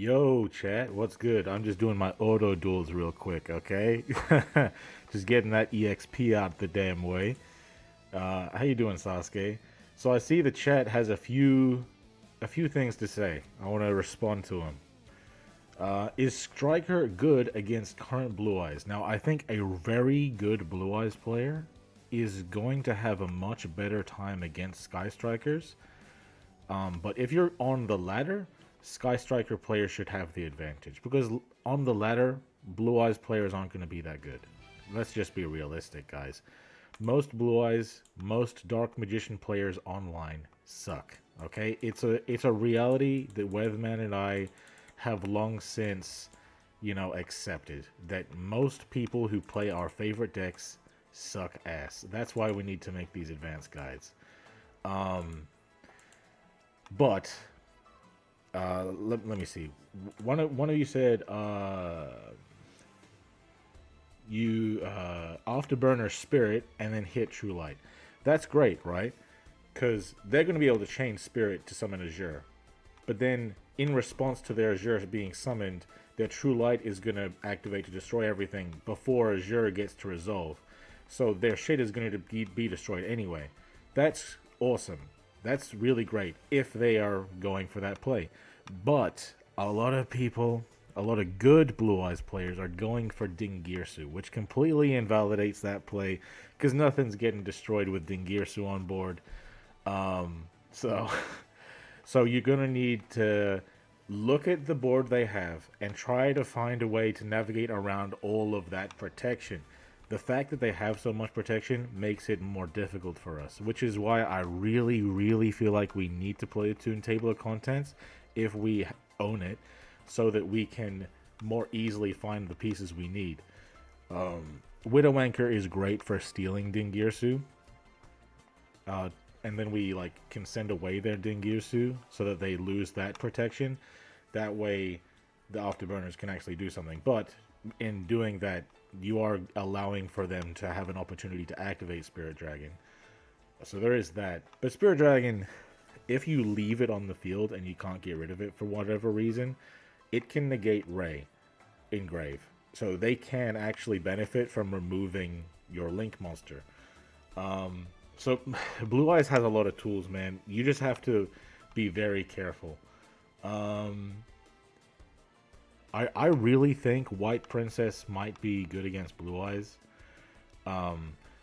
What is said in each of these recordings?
Yo, chat, what's good? I'm just doing my auto duels real quick, okay? Just getting that EXP out the damn way. How you doing, Sasuke? So I see the chat has a few things to say. I want to respond to them. Is Striker good against current Blue Eyes? Now, I think a very good Blue Eyes player is going to have a much better time against Sky Strikers. But if you're on the ladder, Sky Striker players should have the advantage because on the ladder, Blue Eyes players aren't going to be that good. Let's just be realistic, guys. Most Blue Eyes, most Dark Magician players online suck. Okay, it's a reality that Weatherman and I have long since, accepted that most people who play our favorite decks suck ass. That's why we need to make these advanced guides. Um, but let me see. One of you said you afterburner spirit and then hit true light. That's great, right? Because they're going to be able to chain spirit to summon Azure, but then in response to their Azure being summoned, their true light is going to activate to destroy everything before Azure gets to resolve. So their shit is going to be destroyed anyway. That's awesome. That's really great if they are going for that play. But a lot of people, a lot of good Blue Eyes players are going for Dingirsu, which completely invalidates that play because nothing's getting destroyed with Dingirsu on board. So, so you're gonna need to look at the board they have and try to find a way to navigate around all of that protection. The fact that they have so much protection makes it more difficult for us, which is why I really, really feel like we need to play a Toon Table of Contents if we own it, so that we can more easily find the pieces we need. Widow Anchor is great for stealing Dingirsu, and then we can send away their Dingirsu so that they lose that protection. That way, the afterburners can actually do something. But in doing that, you are allowing for them to have an opportunity to activate Spirit Dragon. So there is that. But Spirit Dragon, if you leave it on the field and you can't get rid of it for whatever reason, it can negate Ray in Grave. So they can actually benefit from removing your Link monster. So Blue Eyes has a lot of tools, man. You just have to be very careful. I really think White Princess might be good against Blue Eyes.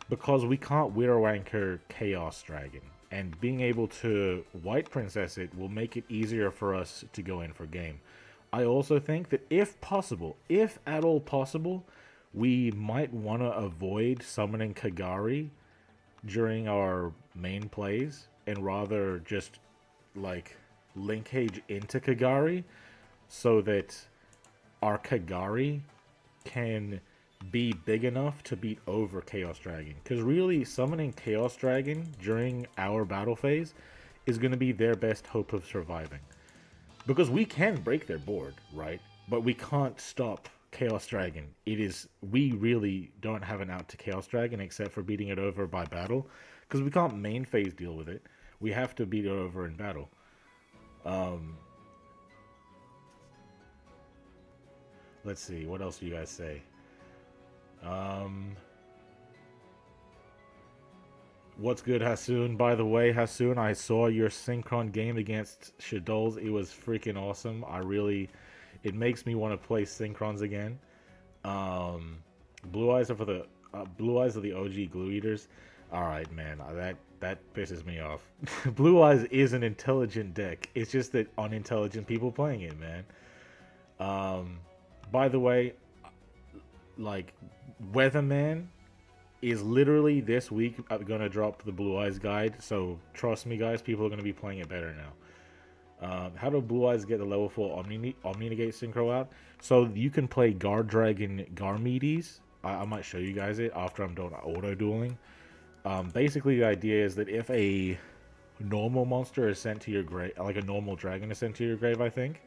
Because we can't Widow Anchor Chaos Dragon. And being able to White Princess it will make it easier for us to go in for game. I also think that if possible, if at all possible, we might want to avoid summoning Kagari during our main plays and rather just linkage into Kagari so that our Kagari can be big enough to beat over Chaos Dragon. Because really, summoning Chaos Dragon during our battle phase is going to be their best hope of surviving. Because we can break their board, right? But we can't stop Chaos Dragon. We really don't have an out to Chaos Dragon except for beating it over by battle. Because we can't main phase deal with it. We have to beat it over in battle. Let's see, what else do you guys say? What's good, Hasoon? By the way, Hasoon, I saw your Synchron game against Shadows. It was freaking awesome. It makes me want to play Synchrons again. Blue Eyes are Blue Eyes are the OG Glue Eaters. All right, man, that pisses me off. Blue Eyes is an intelligent deck. It's just that unintelligent people playing it, man. By the way, Weatherman is literally this week gonna drop the Blue Eyes guide, so trust me, guys, people are gonna be playing it better now. How do Blue Eyes get the level 4 Omni-Negate Synchro out? So you can play Guardragon Garmedes. I might show you guys it after I'm done auto-dueling. Basically, the idea is that if a normal monster is sent to your grave, like a normal dragon is sent to your grave, I think,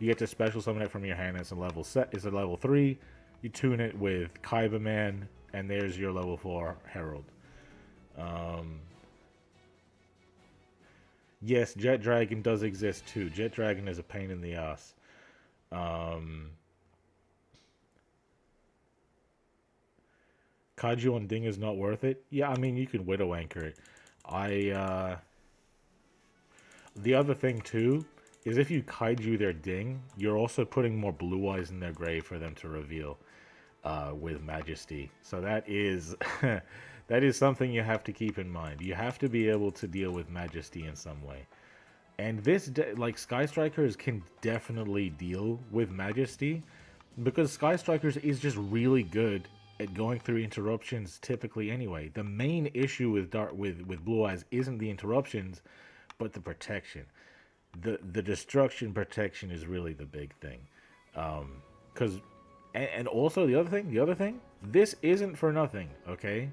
you get to special summon it from your hand. It's a level 3. You tune it with Kaiba Man, and there's your level 4 Herald. Yes, Jet Dragon does exist too. Jet Dragon is a pain in the ass. Um, Kaiju on Ding is not worth it. Yeah, I mean you can Widow Anchor it. I The other thing too is if you Kaiju their Ding, you're also putting more blue eyes in their grave for them to reveal with Majesty. So that is that is something you have to keep in mind. You have to be able to deal with Majesty in some way. And like Sky Strikers can definitely deal with Majesty because Sky Strikers is just really good at going through interruptions typically anyway. The main issue with Blue Eyes isn't the interruptions, but the protection. The destruction protection is really the big thing. Because and also the other thing, this isn't for nothing, okay?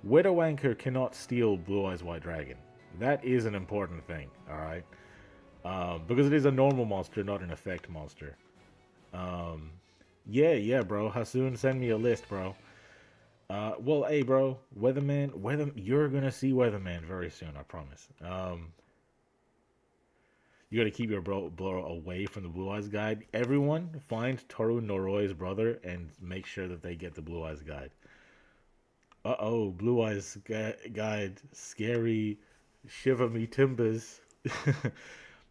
Widow Anchor cannot steal Blue Eyes White Dragon. That is an important thing, alright? Because it is a normal monster, not an effect monster. Yeah, bro. Hasoon, send me a list, bro. Well, hey, bro. You're gonna see Weatherman very soon, I promise. You gotta keep your bro away from the Blue Eyes Guide. Everyone, find Toru Noroi's brother and make sure that they get the Blue Eyes Guide. Uh-oh, Blue Eyes Guide. Scary. Shiver me timbers.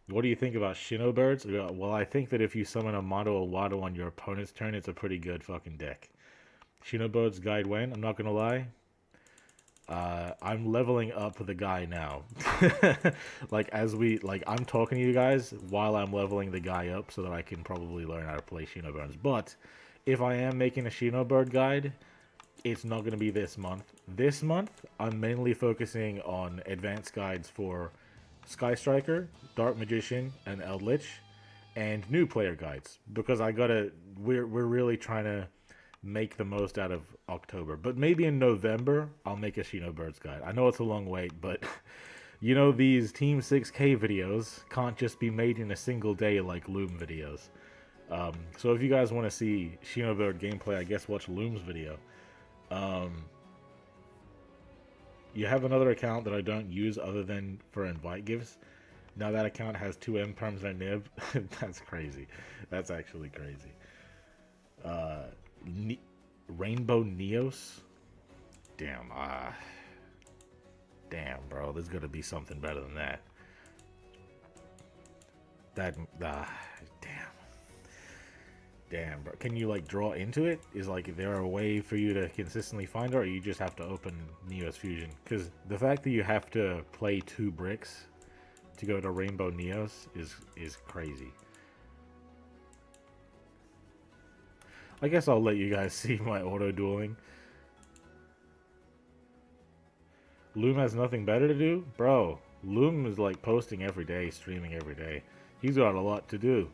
What do you think about Shino Birds? Well, I think that if you summon a Mono Wado on your opponent's turn, it's a pretty good fucking deck. Shino Birds Guide when? I'm not gonna lie. I'm leveling up the guy now. I'm talking to you guys while I'm leveling the guy up so that I can probably learn how to play Shino Birds. But if I am making a Shino Bird guide, it's not going to be this month. This month, I'm mainly focusing on advanced guides for Sky Striker, Dark Magician, and Eldritch, and new player guides because we're really trying to make the most out of October. But maybe in November I'll make a Shino Birds guide. I know it's a long wait, but you know these Team 6K videos can't just be made in a single day like Loom videos. So if you guys want to see Shino Bird gameplay, I guess watch Loom's video. You have another account that I don't use other than for invite gifts. Now that account has 2 M-perms and a nib. That's crazy. That's actually crazy. Rainbow Neos? Damn, damn, bro. There's gonna be something better than that. Damn, bro. Can you, like, draw into it? Is there a way for you to consistently find her, or you just have to open Neos Fusion? Because the fact that you have to play 2 bricks to go to Rainbow Neos is crazy. I guess I'll let you guys see my auto-dueling. Loom has nothing better to do? Bro, Loom is, like, posting every day, streaming every day. He's got a lot to do.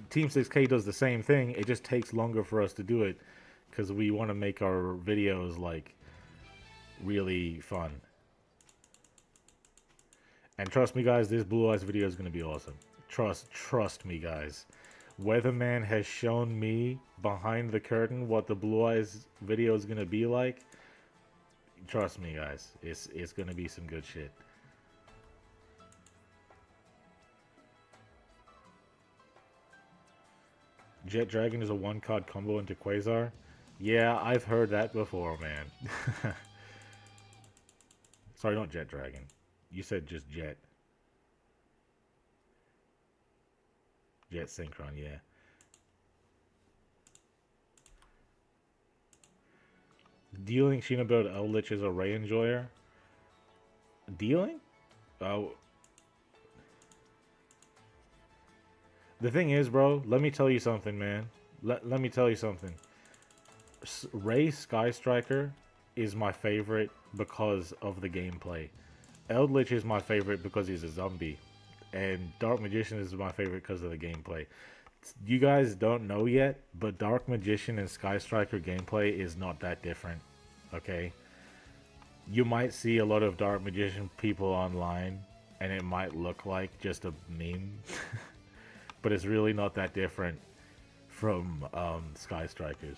Team 6K does the same thing. It just takes longer for us to do it because we want to make our videos like really fun. And trust me, guys, this Blue Eyes video is going to be awesome. Trust me, guys. Weatherman has shown me behind the curtain what the Blue Eyes video is going to be like. Trust me, guys. It's going to be some good shit. Jet Dragon is a 1-card combo into Quasar? Yeah, I've heard that before, man. Sorry, not Jet Dragon. You said just Jet. Jet Synchron, yeah. Dealing Shinobird Eldritch is a Ray Enjoyer? Dealing? Oh. The thing is, bro, let me tell you something, man. Let me tell you something. Ray Sky Striker is my favorite because of the gameplay. Eldritch is my favorite because he's a zombie. And Dark Magician is my favorite because of the gameplay. You guys don't know yet, but Dark Magician and Sky Striker gameplay is not that different. Okay? You might see a lot of Dark Magician people online, and it might look like just a meme. But it's really not that different from Sky Strikers.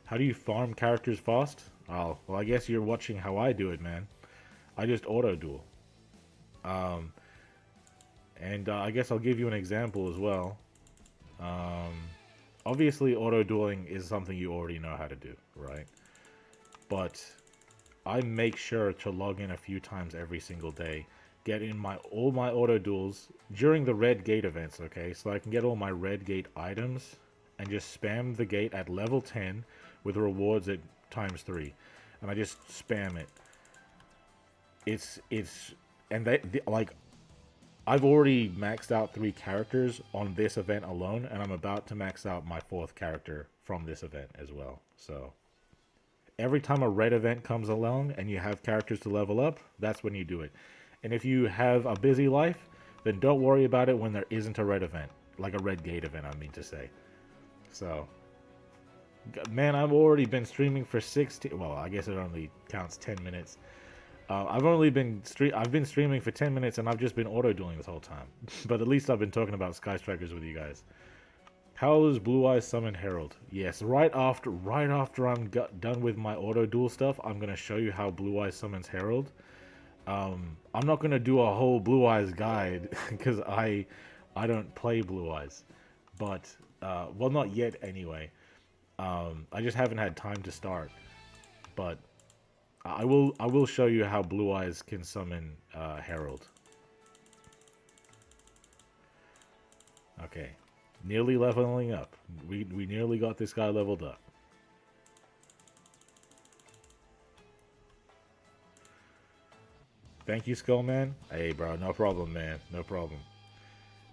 How do you farm characters fast? Oh, well, I guess you're watching how I do it, man. I just auto duel. And I guess I'll give you an example as well. Obviously, auto dueling is something you already know how to do, right? But I make sure to log in a few times every single day, get in all my auto duels during the red gate events, okay? So I can get all my red gate items and just spam the gate at level 10 with rewards at ×3, and I just spam it. And like, I've already maxed out 3 characters on this event alone, and I'm about to max out my 4th character from this event as well. So every time a red event comes along and you have characters to level up, that's when you do it. And if you have a busy life, then don't worry about it when there isn't a red event, like a red gate event, I mean to say. So, man, I've already been streaming for 16. Well, I guess it only counts 10 minutes. I've been streaming for 10 minutes, and I've just been auto dueling this whole time. But at least I've been talking about Sky Strikers with you guys. How is Blue-Eyes summon Herald? Yes, right after I'm done with my auto duel stuff, I'm gonna show you how Blue-Eyes summons Herald. I'm not gonna do a whole Blue-Eyes guide because I don't play Blue-Eyes, but well, not yet anyway. I just haven't had time to start, but I will show you how Blue-Eyes can summon Herald. Okay, nearly leveling up. We nearly got this guy leveled up. Thank you, Skullman. Hey, bro, no problem, man. No problem.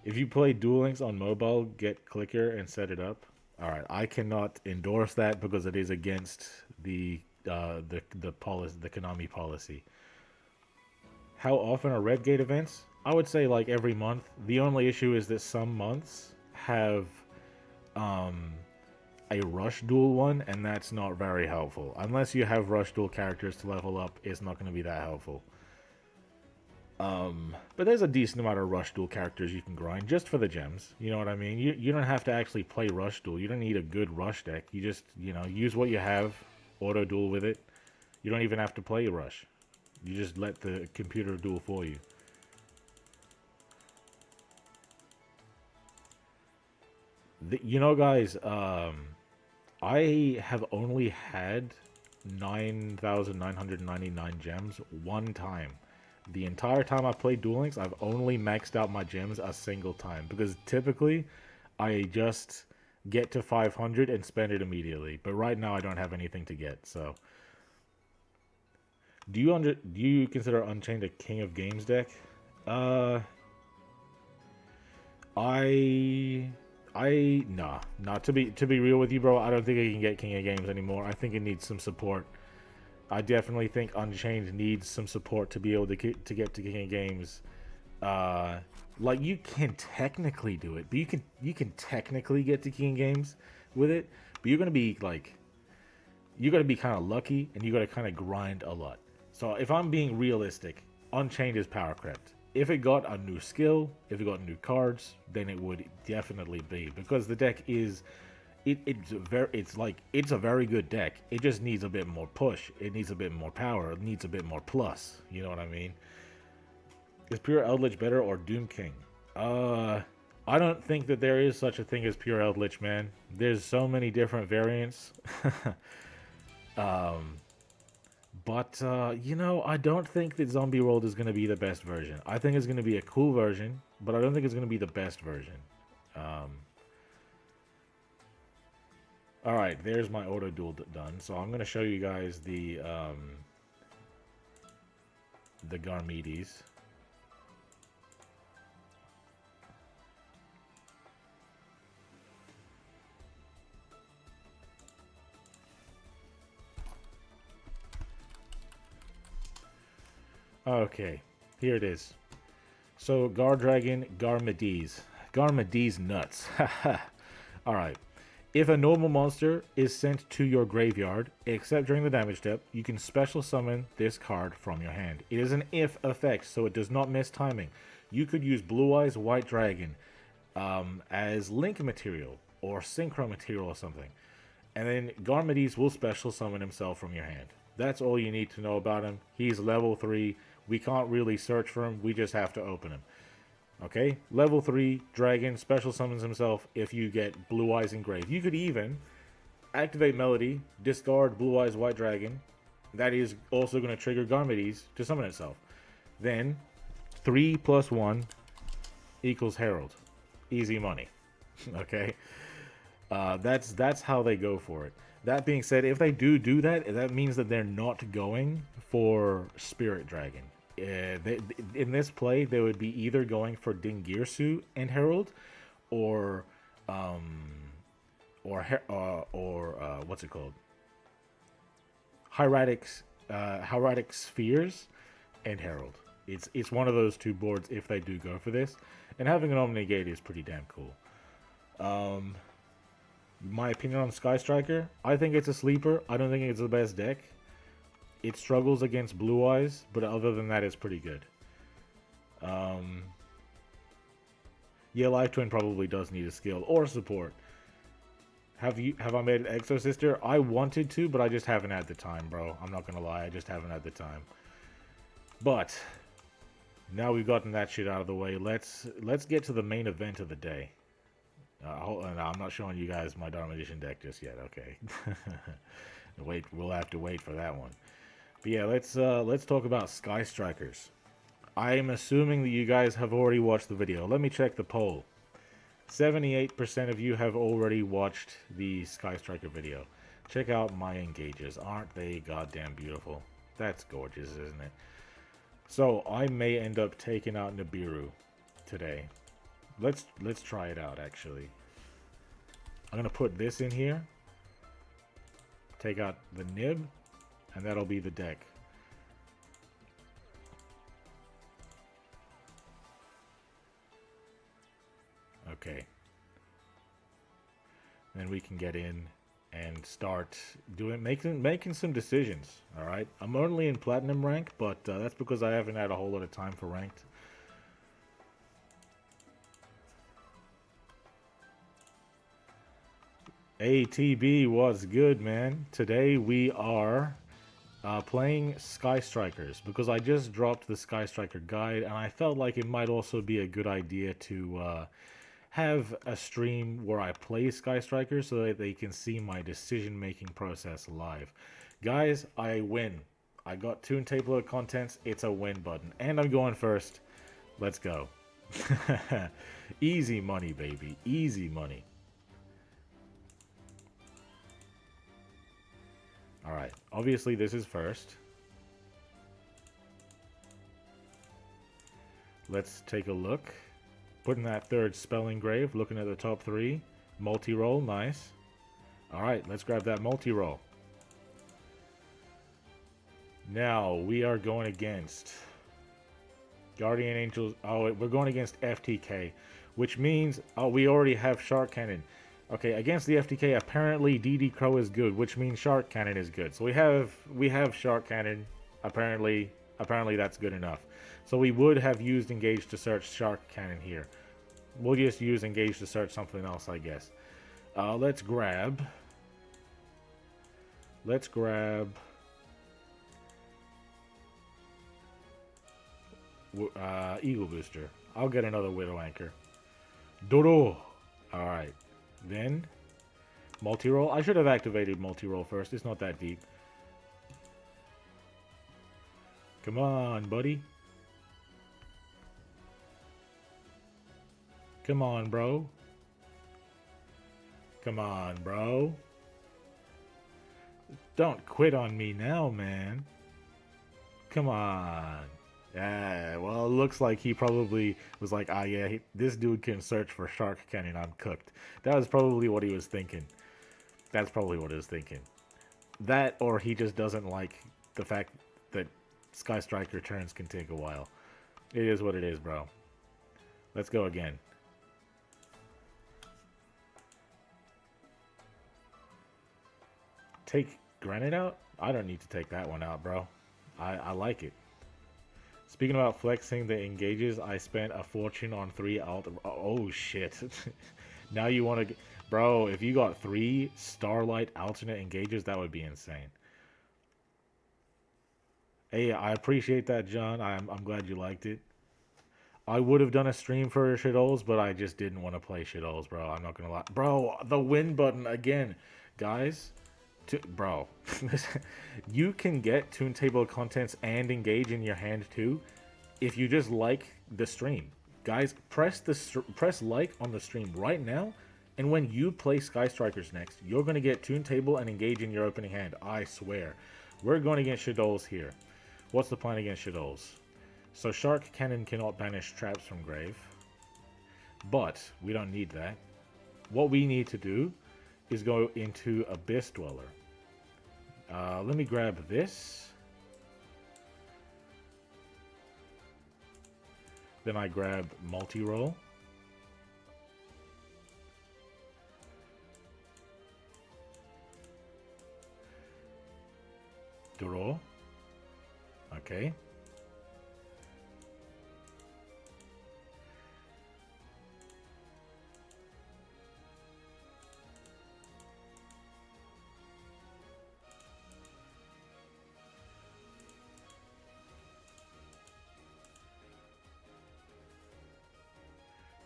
If you play Duel Links on mobile, get Clicker and set it up. All right, I cannot endorse that because it is against the policy, the Konami policy. How often are Red Gate events? I would say like every month. The only issue is that some months have a Rush Duel one, and that's not very helpful. Unless you have Rush Duel characters to level up, it's not going to be that helpful. But there's a decent amount of Rush Duel characters you can grind just for the gems. You know what I mean? You don't have to actually play Rush Duel. You don't need a good Rush deck. You just, use what you have, auto duel with it. You don't even have to play Rush. You just let the computer duel for you. Guys, I have only had 9,999 gems one time. The entire time I played Duel Links, I've only maxed out my gems a single time. Because typically, I just get to 500 and spend it immediately. But right now, I don't have anything to get, so... Do you consider Unchained a King of Games deck? Nah. To be real with you, bro, I don't think I can get King of Games anymore. I think it needs some support. I definitely think Unchained needs some support to be able to get to King of Games. Like, you can technically do it, but you can technically get to King of Games with it, but you're gonna be kind of lucky, and you gotta kind of grind a lot. So if I'm being realistic, Unchained is power crept. If it got a new skill, if it got new cards, then it would definitely be, because the deck is. It's a very good deck. It just needs a bit more push. It needs a bit more power. It needs a bit more plus. You know what I mean? Is Pure Eldritch better or Doom King? I don't think that there is such a thing as Pure Eldritch, man. There's so many different variants. I don't think that Zombie World is going to be the best version. I think it's going to be a cool version, but I don't think it's going to be the best version. Alright, there's my auto duel done. So I'm going to show you guys the Garmidis. Okay, here it is. So, Guardragon, Garmidis nuts. Alright. If a normal monster is sent to your graveyard, except during the damage step, you can special summon this card from your hand. It is an if effect, so it does not miss timing. You could use Blue-Eyes White Dragon as link material or synchro material or something. And then Garmidis will special summon himself from your hand. That's all you need to know about him. He's level 3 We can't really search for him. We just have to open him. Okay? Level 3, dragon, special summons himself if you get Blue-Eyes engraved. You could even activate Melody, discard Blue-Eyes White Dragon. That is also going to trigger Garmedes to summon itself. Then, 3 plus 1 equals Herald. Easy money. Okay? That's how they go for it. That being said, if they do that, that means that they're not going for Spirit Dragon. In this play, they would be either going for Dingirsu and Herald, or what's it called? Hieratic Spheres and Herald. It's one of those two boards if they do go for this, and having an Omnigate is pretty damn cool. My opinion on Sky Striker, I think it's a sleeper. I don't think it's the best deck. It struggles against Blue-Eyes, but other than that, it's pretty good. Yeah, Life Twin probably does need a skill or support. Have I made an Exo Sister? I wanted to, but I just haven't had the time, bro. I'm not gonna lie, I just haven't had the time. But now we've gotten that shit out of the way. Let's get to the main event of the day. No, I'm not showing you guys my Dharma Edition deck just yet. Okay, wait, we'll have to wait for that one. But yeah, let's talk about Sky Strikers. I am assuming that you guys have already watched the video. Let me check the poll. 78% of you have already watched the Sky Striker video. Check out my engages. Aren't they goddamn beautiful? That's gorgeous, isn't it? So I may end up taking out Nibiru today. Let's try it out, actually. I'm gonna put this in here. Take out the nib, and that'll be the deck. Okay. Then we can get in and start making some decisions. All right. I'm only in platinum rank, but that's because I haven't had a whole lot of time for ranked. ATB was good, man. Today we are playing Sky Strikers because I just dropped the Sky Striker guide, and I felt like it might also be a good idea to have a stream where I play Sky Strikers so that they can see my decision-making process live. Guys, I win. I got Toon Table of Contents. It's a win button, and I'm going first. Let's go. Easy money, baby. Easy money. Alright, obviously this is first. Let's take a look. Putting that third spell engrave, looking at the top 3. Multi-roll, nice. Alright, let's grab that multi-roll. Now, we are going against Guardian Angels. Oh, we're going against FTK, which means, oh, we already have Shark Cannon. Okay, against the FTK, apparently DD Crow is good, which means Shark Cannon is good. So we have Shark Cannon. Apparently that's good enough. So we would have used Engage to search Shark Cannon here. We'll just use Engage to search something else, I guess. Let's grab Eagle Booster. I'll get another Widow Anchor. Dodo. All right. Then, multi-roll. I should have activated multi-roll first. It's not that deep. Come on, buddy. Come on, bro. Come on, bro. Don't quit on me now, man. Come on. Yeah, well, it looks like he probably was like, ah, yeah, this dude can search for Shark Cannon, I'm cooked. That was probably what he was thinking. That's probably what he was thinking. That, or he just doesn't like the fact that Sky Striker turns can take a while. It is what it is, bro. Let's go again. Take Granite out? I don't need to take that one out, bro. I like it. Speaking about flexing the engages, I spent a fortune on 3 alt. Oh shit! Now you want to, bro? If you got 3 Starlight alternate engages, that would be insane. Hey, I appreciate that, John. I'm glad you liked it. I would have done a stream for Shadows, but I just didn't want to play Shadows, bro. I'm not gonna lie. Bro, the win button again. Guys, bro, you can get Toon Table contents and engage in your hand too if you just like the stream. Guys, press like on the stream right now, and when you play Sky Strikers next, you're gonna get Toon Table and engage in your opening hand. I swear. We're going against Shadows here. What's the plan against Shadows? So Shark Cannon cannot banish traps from grave, but we don't need that. What we need to do is go into Abyss Dweller. Let me grab this. Then I grab multi-roll. Draw. Okay.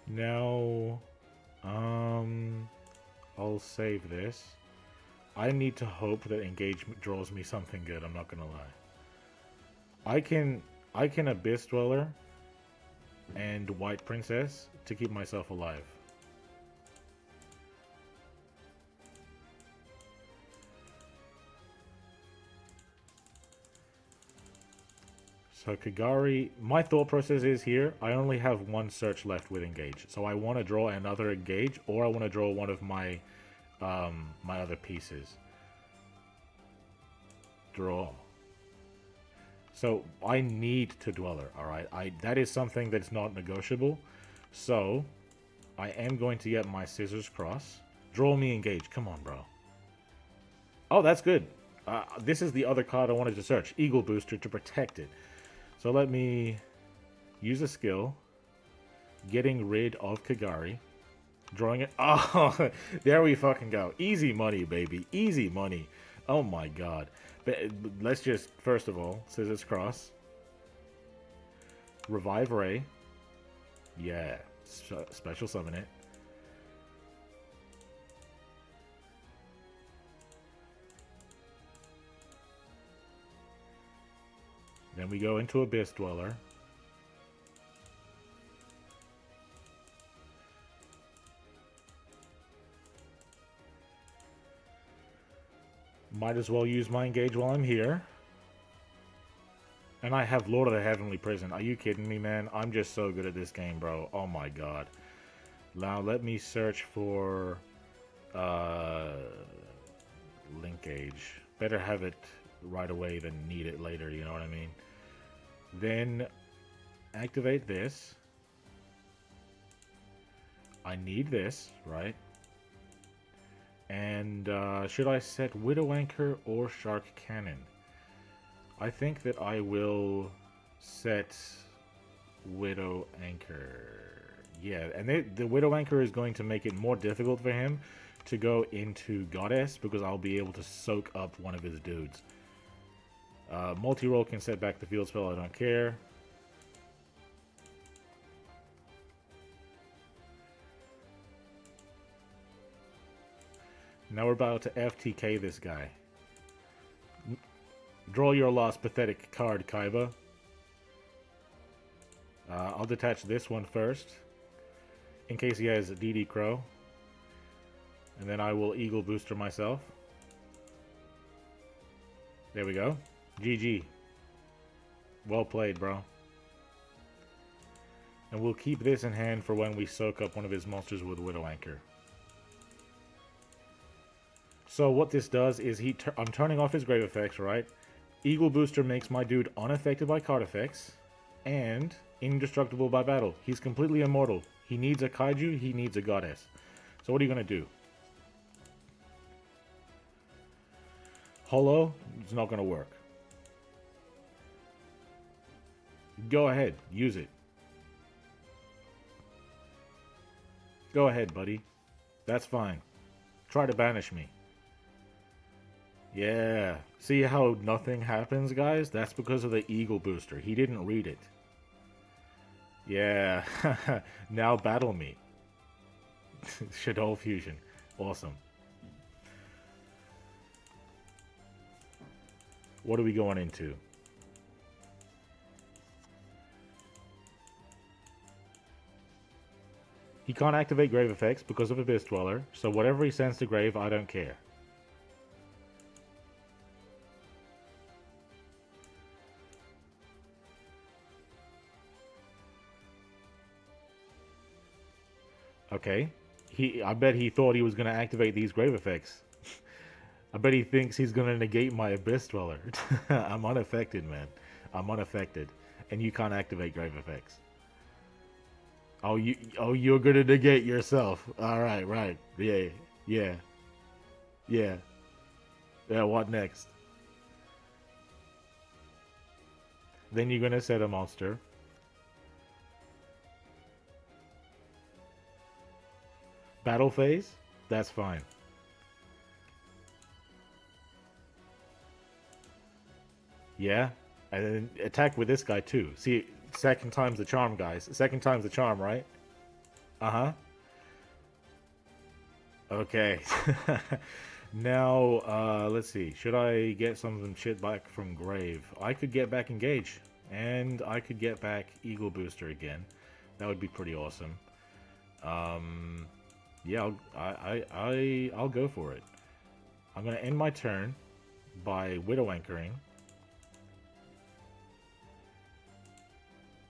Now, I'll save this. I need to hope that engagement draws me something good, I'm not gonna lie. I can Abyss Dweller and White Princess to keep myself alive. So Kagari, my thought process is here, I only have one search left with engage. So I want to draw another engage, or I want to draw one of my my other pieces. Draw. So I need to Dweller, alright? That is something that's not negotiable. So I am going to get my Scissors Cross. Draw me engage. Come on, bro. Oh, that's good. This is the other card I wanted to search. Eagle Booster to protect it. So let me use a skill. Getting rid of Kagari. Drawing it. Oh, there we fucking go. Easy money, baby. Easy money. Oh my god. But let's just, first of all, Scissors Cross. Revive Ray. Yeah. Special summon it. Then we go into Abyss Dweller. Might as well use my engage while I'm here. And I have Lord of the Heavenly Prison. Are you kidding me, man? I'm just so good at this game, bro. Oh my god. Now let me search for linkage. Better have it right away than need it later, you know what I mean? Then activate this. I need this, right? And should I set Widow Anchor or Shark Cannon? I think that I will set Widow Anchor. Yeah, and the Widow Anchor is going to make it more difficult for him to go into Goddess because I'll be able to soak up one of his dudes. Multi-roll can set back the field spell, I don't care. Now we're about to FTK this guy. Draw your last pathetic card, Kaiba. I'll detach this one first, in case he has a DD Crow. And then I will Eagle Booster myself. There we go. GG. Well played, bro. And we'll keep this in hand for when we soak up one of his monsters with Widow Anchor. So what this does is I'm turning off his grave effects, right? Eagle Booster makes my dude unaffected by card effects and indestructible by battle. He's completely immortal. He needs a Kaiju, he needs a Goddess. So what are you going to do? Holo, it's not going to work. Go ahead, use it. Go ahead, buddy. That's fine. Try to banish me. Yeah. See how nothing happens, guys? That's because of the Eagle booster. He didn't read it. Yeah. Now battle me. Shadow Fusion. Awesome. What are we going into? He can't activate grave effects because of Abyss Dweller, so whatever he sends to grave, I don't care. Okay. I bet he thought he was going to activate these grave effects. I bet he thinks he's going to negate my Abyss Dweller. I'm unaffected, man. I'm unaffected. And you can't activate grave effects. Oh, you're going to negate yourself. All right, right. Yeah, yeah, yeah. Yeah, what next? Then you're going to set a monster. Battle phase? That's fine. Yeah, and then attack with this guy too. See, second time's the charm, guys. Second time's the charm, right? Uh-huh. Okay. Now, let's see. Should I get some shit back from Grave? I could get back Engage, and I could get back Eagle Booster again. That would be pretty awesome. Yeah, I'll go for it. I'm gonna end my turn by Widow Anchoring.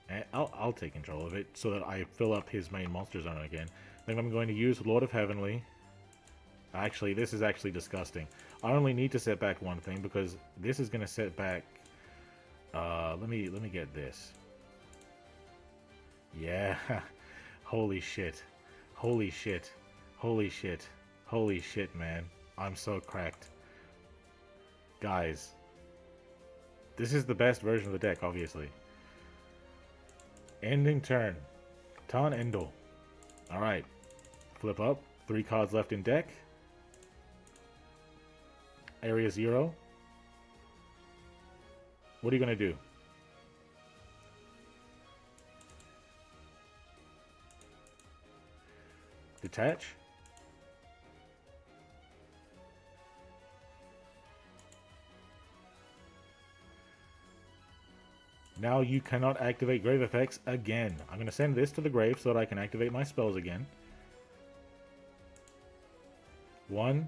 And I'll take control of it so that I fill up his main monster zone again. Then I'm going to use Lord of Heavenly. Actually, this is actually disgusting. I only need to set back one thing because this is going to set back. Let me get this. Yeah, holy shit, holy shit, holy shit, holy shit, man! I'm so cracked, guys. This is the best version of the deck, obviously. Ending turn. Tan Endo. Alright. Flip up. 3 cards left in deck. Area 0. What are you going to do? Detach. Now you cannot activate grave effects again. I'm going to send this to the grave so that I can activate my spells again. 1,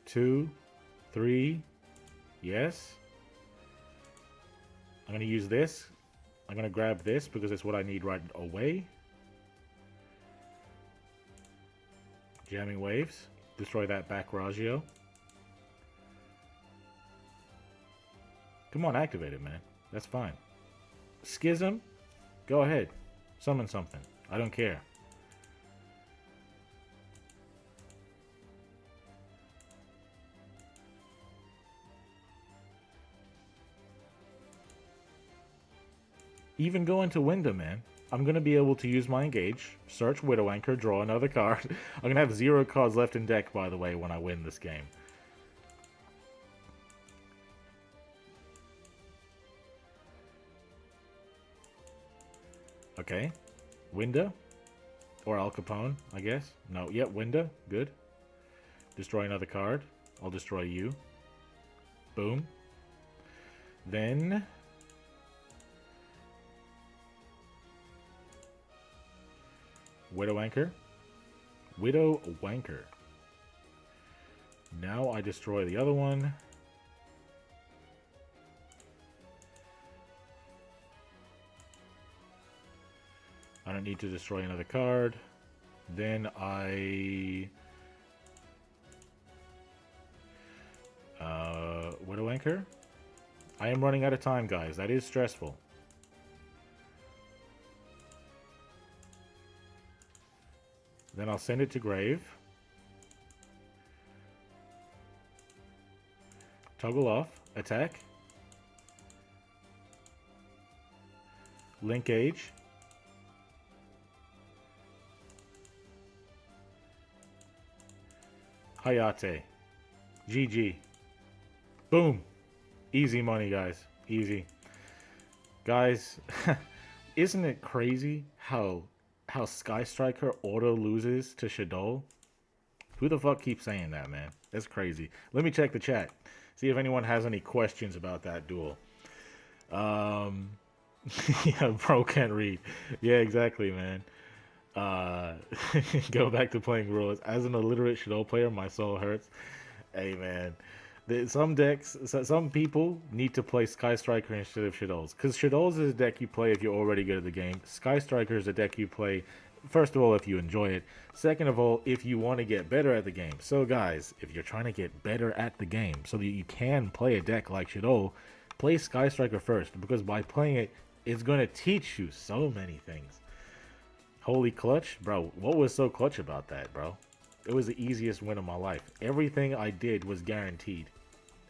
2, 3. Yes. I'm going to use this. I'm going to grab this because it's what I need right away. Jamming Waves. Destroy that back Raggio. Come on, activate it, man. That's fine. Schism, go ahead. Summon something. I don't care. Even go into Window, man. I'm going to be able to use my Engage, search Widow Anchor, draw another card. I'm going to have 0 cards left in deck, by the way, when I win this game. Okay. Window? Or Al Capone, I guess. No, yep, Window. Good. Destroy another card. I'll destroy you. Boom. Then... Widow Anchor. Widow Wanker. Now I destroy the other one. I don't need to destroy another card. Then I... Widow Anchor? I am running out of time, guys. That is stressful. Then I'll send it to grave. Toggle off. Attack. Linkage. Hayate. GG. Boom. Easy money, guys. Easy. Guys, isn't it crazy how Sky Striker auto loses to Shadow? Who the fuck keeps saying that, man? That's crazy. Let me check the chat. See if anyone has any questions about that duel. Um, yeah, bro can't read. Yeah, exactly, man. Uh, go back to playing rules. As an illiterate Shadow player, my soul hurts. Hey, man. Some decks, some people need to play Sky Striker instead of Shadows. Because Shadows is a deck you play if you're already good at the game. Sky Striker is a deck you play, first of all, if you enjoy it. Second of all, if you want to get better at the game. So, guys, if you're trying to get better at the game so that you can play a deck like Shadow, play Sky Striker first. Because by playing it, it's going to teach you so many things. Holy clutch? Bro, what was so clutch about that, bro? It was the easiest win of my life. Everything I did was guaranteed.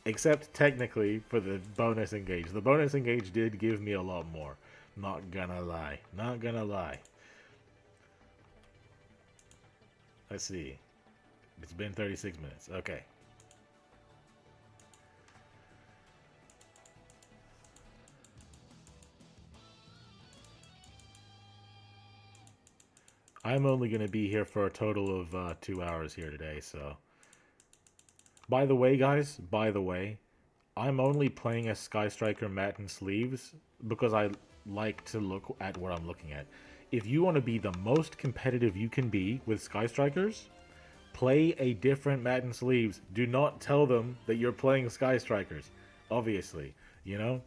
Except technically for the bonus engage. The bonus engage did give me a lot more. Not gonna lie. Not gonna lie. Let's see. It's been 36 minutes. Okay. I'm only going to be here for a total of 2 hours here today, so... By the way, guys, by the way, I'm only playing as Sky Striker matte and sleeves because I like to look at what I'm looking at. If you want to be the most competitive you can be with Sky Strikers, play a different matte and sleeves. Do not tell them that you're playing Sky Strikers, obviously, you know?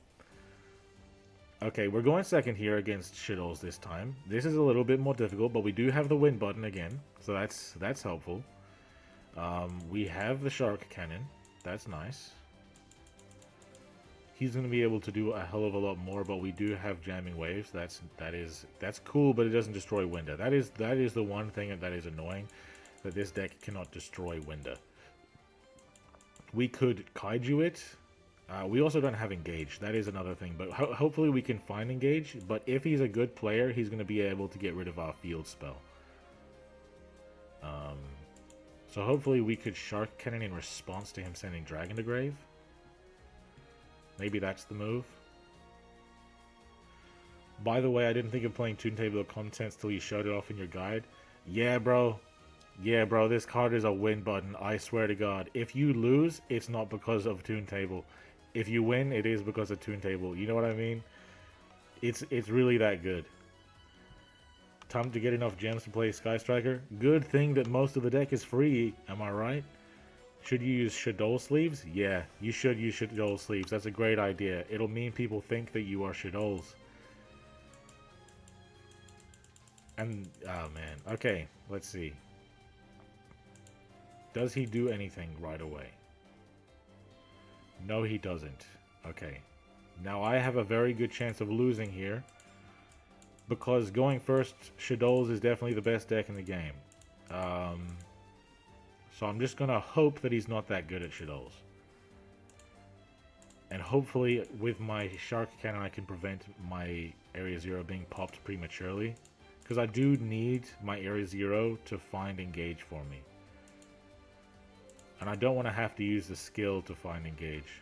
Okay, we're going second here against Shittles this time. This is a little bit more difficult, but we do have the win button again, so that's helpful. We have the shark cannon. That's nice. He's going to be able to do a hell of a lot more, but we do have jamming waves. That's cool, but it doesn't destroy Winda. That is the one thing that is annoying, that this deck cannot destroy Winda. We could kaiju it. We also don't have engage. That is another thing, but hopefully we can find engage. But if he's a good player, he's going to be able to get rid of our field spell. So hopefully we could Shark Cannon in response to him sending Dragon to Grave. Maybe that's the move. By the way, I didn't think of playing Toon Table of Contents till you showed it off in your guide. Yeah, bro. Yeah, bro, this card is a win button. I swear to God. If you lose, it's not because of Toon Table. If you win, it is because of Toon Table. You know what I mean? It's really that good. Time to get enough gems to play Sky Striker. Good thing that most of the deck is free. Am I right? Should you use Shadow sleeves? Yeah, you should use Shadow sleeves. That's a great idea. It'll mean people think that you are Shadows. And, oh man. Okay, let's see. Does he do anything right away? No, he doesn't. Okay. Now I have a very good chance of losing here, because going first, Shadows is definitely the best deck in the game. So I'm just going to hope that he's not that good at Shadows. And hopefully with my Shark Cannon I can prevent my Area 0 being popped prematurely. Because I do need my Area 0 to find engage for me. And I don't want to have to use the skill to find engage.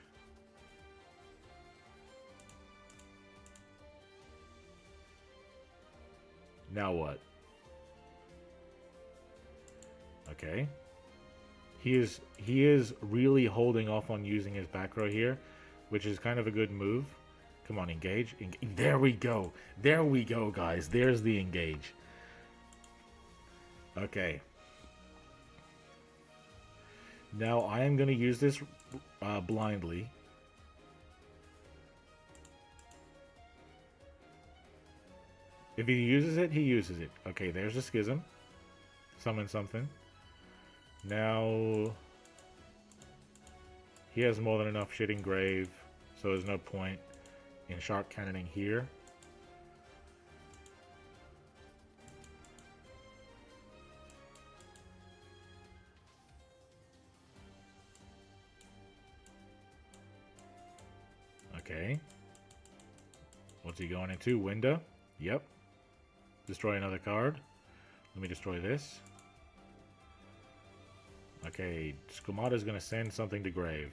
Now what? Okay. He is really holding off on using his back row here, which is kind of a good move. Come on, engage. There we go. There we go, guys. There's the engage. Okay. Now I am going to use this blindly. If he uses it, he uses it. Okay, there's a Schism. Summon something. Now he has more than enough shit in Grave, so there's no point in Shark Cannoning here. Okay. What's he going into? Window? Yep. Destroy another card. Let me destroy this. Okay, Skumata's gonna send something to Grave.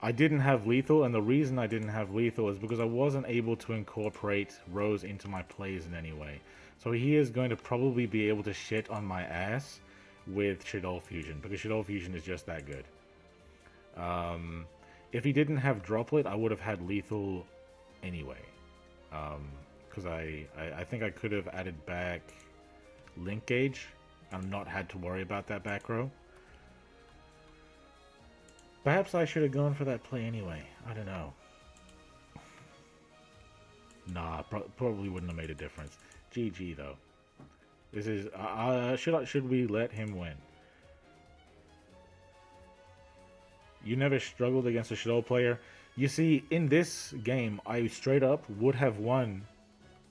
I didn't have lethal, and the reason I didn't have lethal is because I wasn't able to incorporate Rose into my plays in any way. So he is going to probably be able to shit on my ass with Shadow Fusion, because Shadow Fusion is just that good. If he didn't have Droplet, I would have had lethal anyway. Because I think I could have added back Link Gauge and not had to worry about that back row. Perhaps I should have gone for that play anyway. I don't know. Nah, probably wouldn't have made a difference. GG though. This is should we let him win? You never struggled against a Shadow player. You see, in this game, I straight up would have won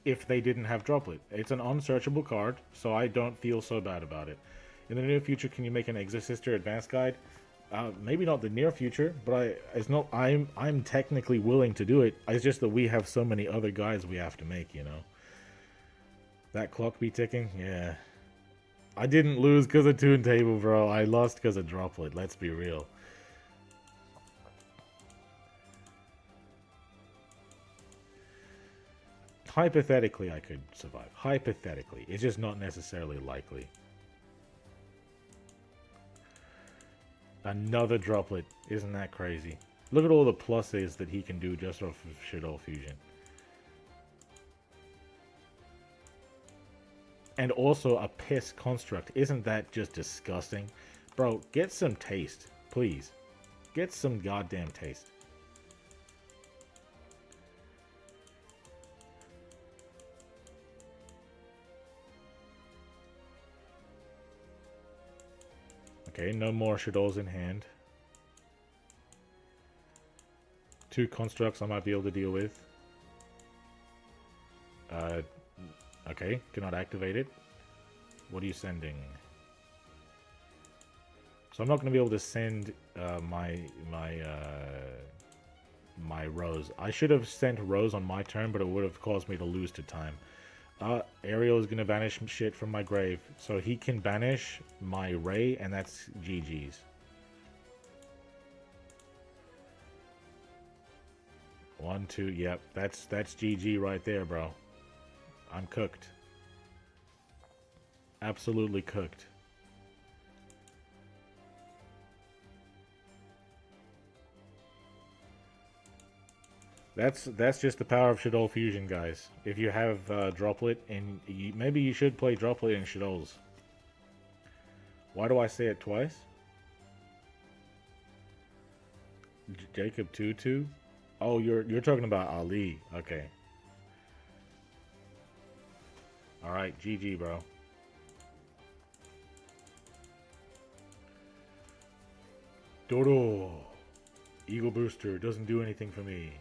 if they didn't have Droplet. It's an unsearchable card, so I don't feel so bad about it. In the near future, can you make an Exorcister Advanced Guide? Maybe not the near future, but I'm technically willing to do it. It's just that we have so many other guides we have to make, you know. That clock be ticking? Yeah. I didn't lose because of Toon Table, bro. I lost because of Droplet. Let's be real. Hypothetically, I could survive. Hypothetically. It's just not necessarily likely. Another Droplet. Isn't that crazy? Look at all the pluses that he can do just off of Shadow Fusion. And also a piss construct. Isn't that just disgusting? Bro, get some taste. Please. Get some goddamn taste. Okay, no more Shadows in hand. 2 constructs I might be able to deal with. Okay, cannot activate it. What are you sending? So I'm not going to be able to send my Rose. I should have sent Rose on my turn, but it would have caused me to lose to time. Ariel is going to banish shit from my grave. So he can banish my Ray, and that's GG's. 1, 2, yep. That's GG right there, bro. I'm cooked. Absolutely cooked. That's just the power of Shadow Fusion, guys. If you have Droplet, and maybe you should play Droplet in Shadows. Why do I say it twice? Jacob Tutu? Oh, you're talking about Ali. Okay. Alright, GG, bro. Dodo! Eagle Booster doesn't do anything for me.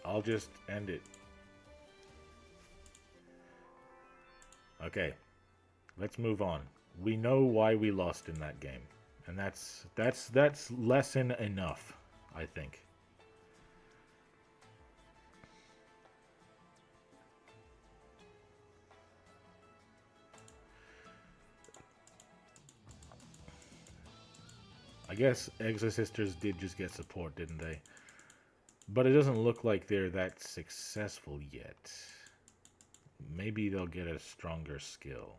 I'll just end it. Okay. Let's move on. We know why we lost in that game. And that's lesson enough, I think. I guess Exorcisters did just get support, didn't they? But it doesn't look like they're that successful yet. Maybe they'll get a stronger skill.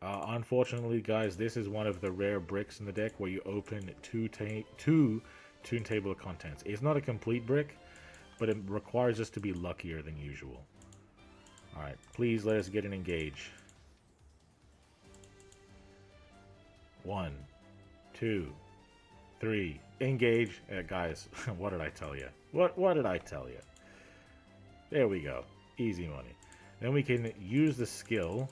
Unfortunately, guys, this is one of the rare bricks in the deck where you open two Toon Table of Contents. It's not a complete brick, but it requires us to be luckier than usual. Alright, please let us get an engage. 1, 2, 3, engage. Guys, what did I tell you? What did I tell you? There we go. Easy money. Then we can use the skill,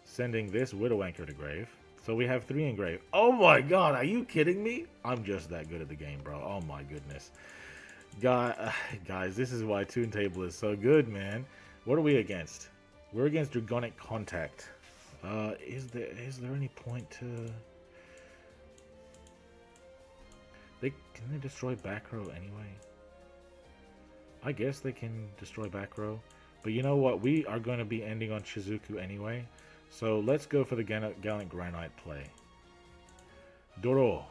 sending this Widow Anchor to grave. So we have 3 in grave. Oh my god, are you kidding me? I'm just that good at the game, bro. Oh my goodness. Guys, this is why Toon Table is so good, man. What are we against? We're against Dragonic Contact. Is there any point to... Can they destroy back row anyway? I guess they can destroy back row. But you know what? We are going to be ending on Shizuku anyway. So let's go for the Gallant Granite play. Doro.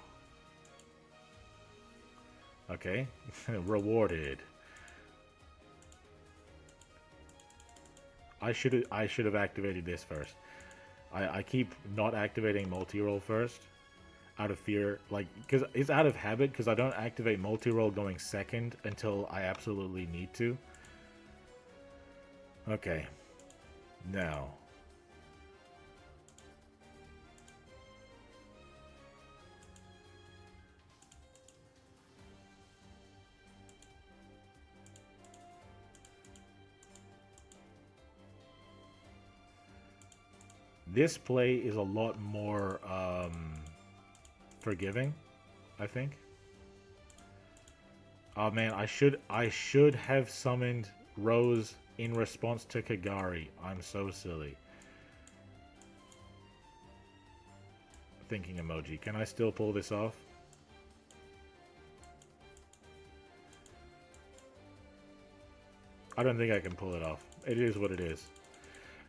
Okay, rewarded. I should have activated this first. I keep not activating multi-roll first out of fear, like, because it's out of habit, because I don't activate multi-roll going second until I absolutely need to. Okay, now this play is a lot more forgiving, I think. Oh man, I should have summoned Rose in response to Kagari. I'm so silly. Thinking emoji. Can I still pull this off? I don't think I can pull it off. It is what it is.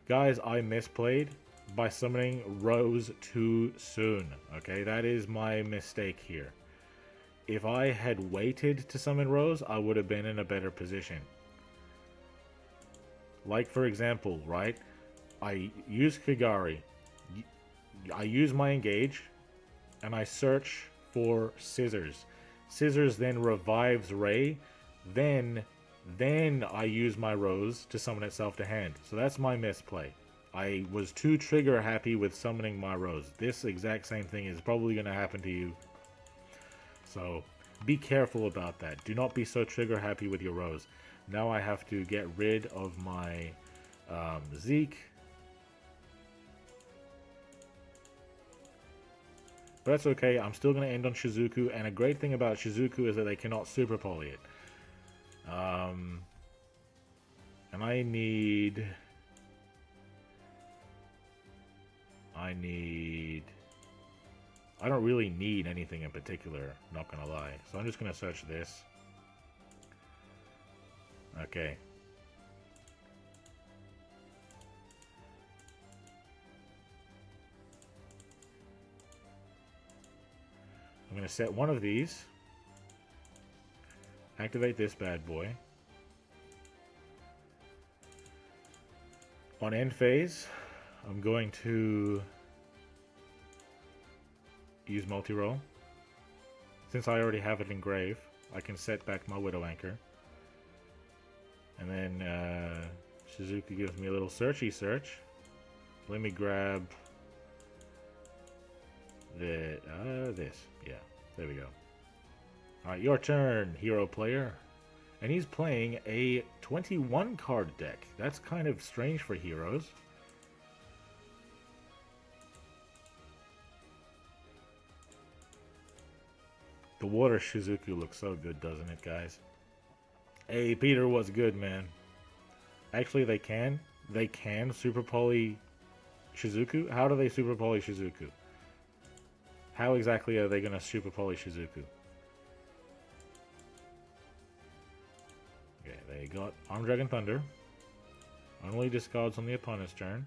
Guys, I misplayed by summoning Rose too soon. Okay, that is my mistake here. If I had waited to summon Rose, I would have been in a better position. Like, for example, right? I use Kagari. I use my engage, and I search for Scissors. Scissors then revives Ray. Then I use my Rose to summon itself to hand. So that's my misplay. I was too trigger happy with summoning my Rose. This exact same thing is probably going to happen to you. So be careful about that. Do not be so trigger happy with your Rose. Now I have to get rid of my Zeke. But that's okay. I'm still going to end on Shizuku. And a great thing about Shizuku is that they cannot super poly it. And I don't really need anything in particular, not gonna lie. So I'm just gonna search this. Okay. I'm gonna set one of these. Activate this bad boy. On end phase, I'm going to use multi-roll. Since I already have it in grave, I can set back my Widow Anchor. And then Shizuku gives me a little searchy search. Let me grab this. Yeah, there we go. Alright, your turn, hero player. And he's playing a 21 card deck. That's kind of strange for heroes. The water Shizuku looks so good, doesn't it, guys? Hey, Peter, what's good, man? Actually, they can. They can super poly Shizuku. How do they super poly Shizuku? How exactly are they going to super poly Shizuku? Okay, they got Armed Dragon Thunder. Only discards on the opponent's turn.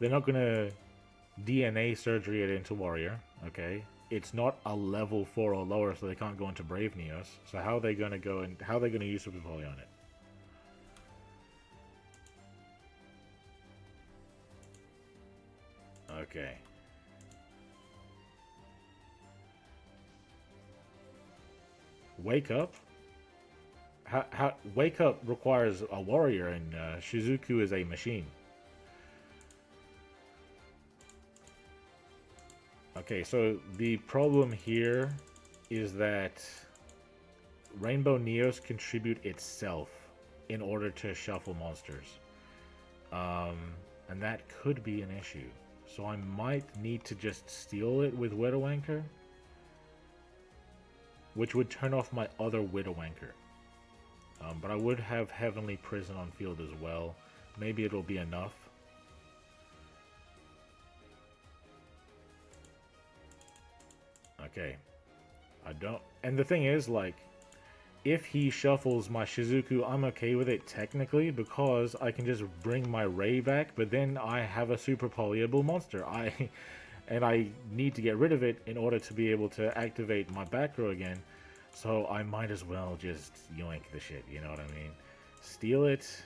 They're not gonna DNA surgery it into Warrior, okay? It's not a level 4 or lower, so they can't go into Brave Neos. So how are they gonna go and how are they gonna use Super Poly on it? Okay. Wake Up? How Wake Up requires a warrior, and Shizuku is a machine. Okay, so the problem here is that Rainbow Neos contribute itself in order to shuffle monsters. And that could be an issue. So I might need to just steal it with Widow Anchor, which would turn off my other Widow Anchor. But I would have Heavenly Prison on field as well. Maybe it'll be enough. Okay. I don't... And the thing is, like, if he shuffles my Shizuku, I'm okay with it technically because I can just bring my Ray back, but then I have a super polyable monster. And I need to get rid of it in order to be able to activate my back row again. So I might as well just yoink the shit, you know what I mean? Steal it.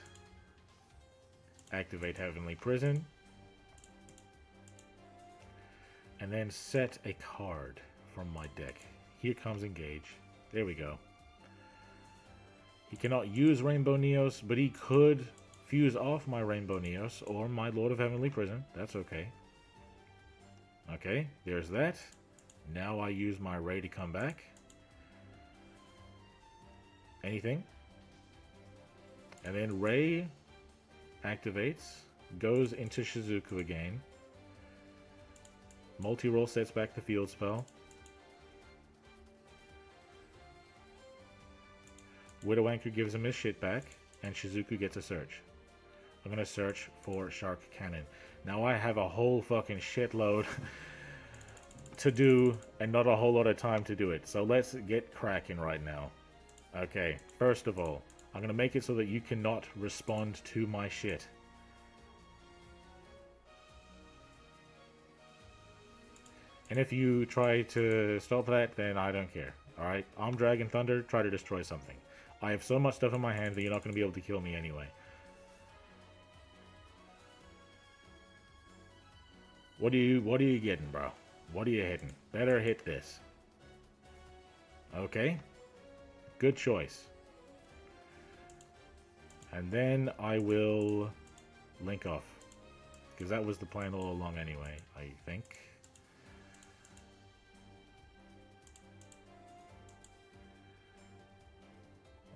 Activate Heavenly Prison. And then set a card from my deck. Here comes Engage. There we go. He cannot use Rainbow Neos, but he could fuse off my Rainbow Neos or my Lord of Heavenly Prison. That's okay. Okay, there's that. Now I use my Ray to come back. Anything. And then Ray activates, goes into Shizuku again. Multi-roll sets back the field spell. Widow Anchor gives him his shit back, and Shizuku gets a search. I'm gonna search for Shark Cannon. Now I have a whole fucking shitload to do, and not a whole lot of time to do it. So let's get cracking right now. Okay, first of all, I'm gonna make it so that you cannot respond to my shit. And if you try to stop that, then I don't care. Alright, I'm Dragon Thunder, try to destroy something. I have so much stuff in my hand that you're not going to be able to kill me anyway. What are you getting, bro? What are you hitting? Better hit this. Okay. Good choice. And then I will link off. Because that was the plan all along anyway, I think.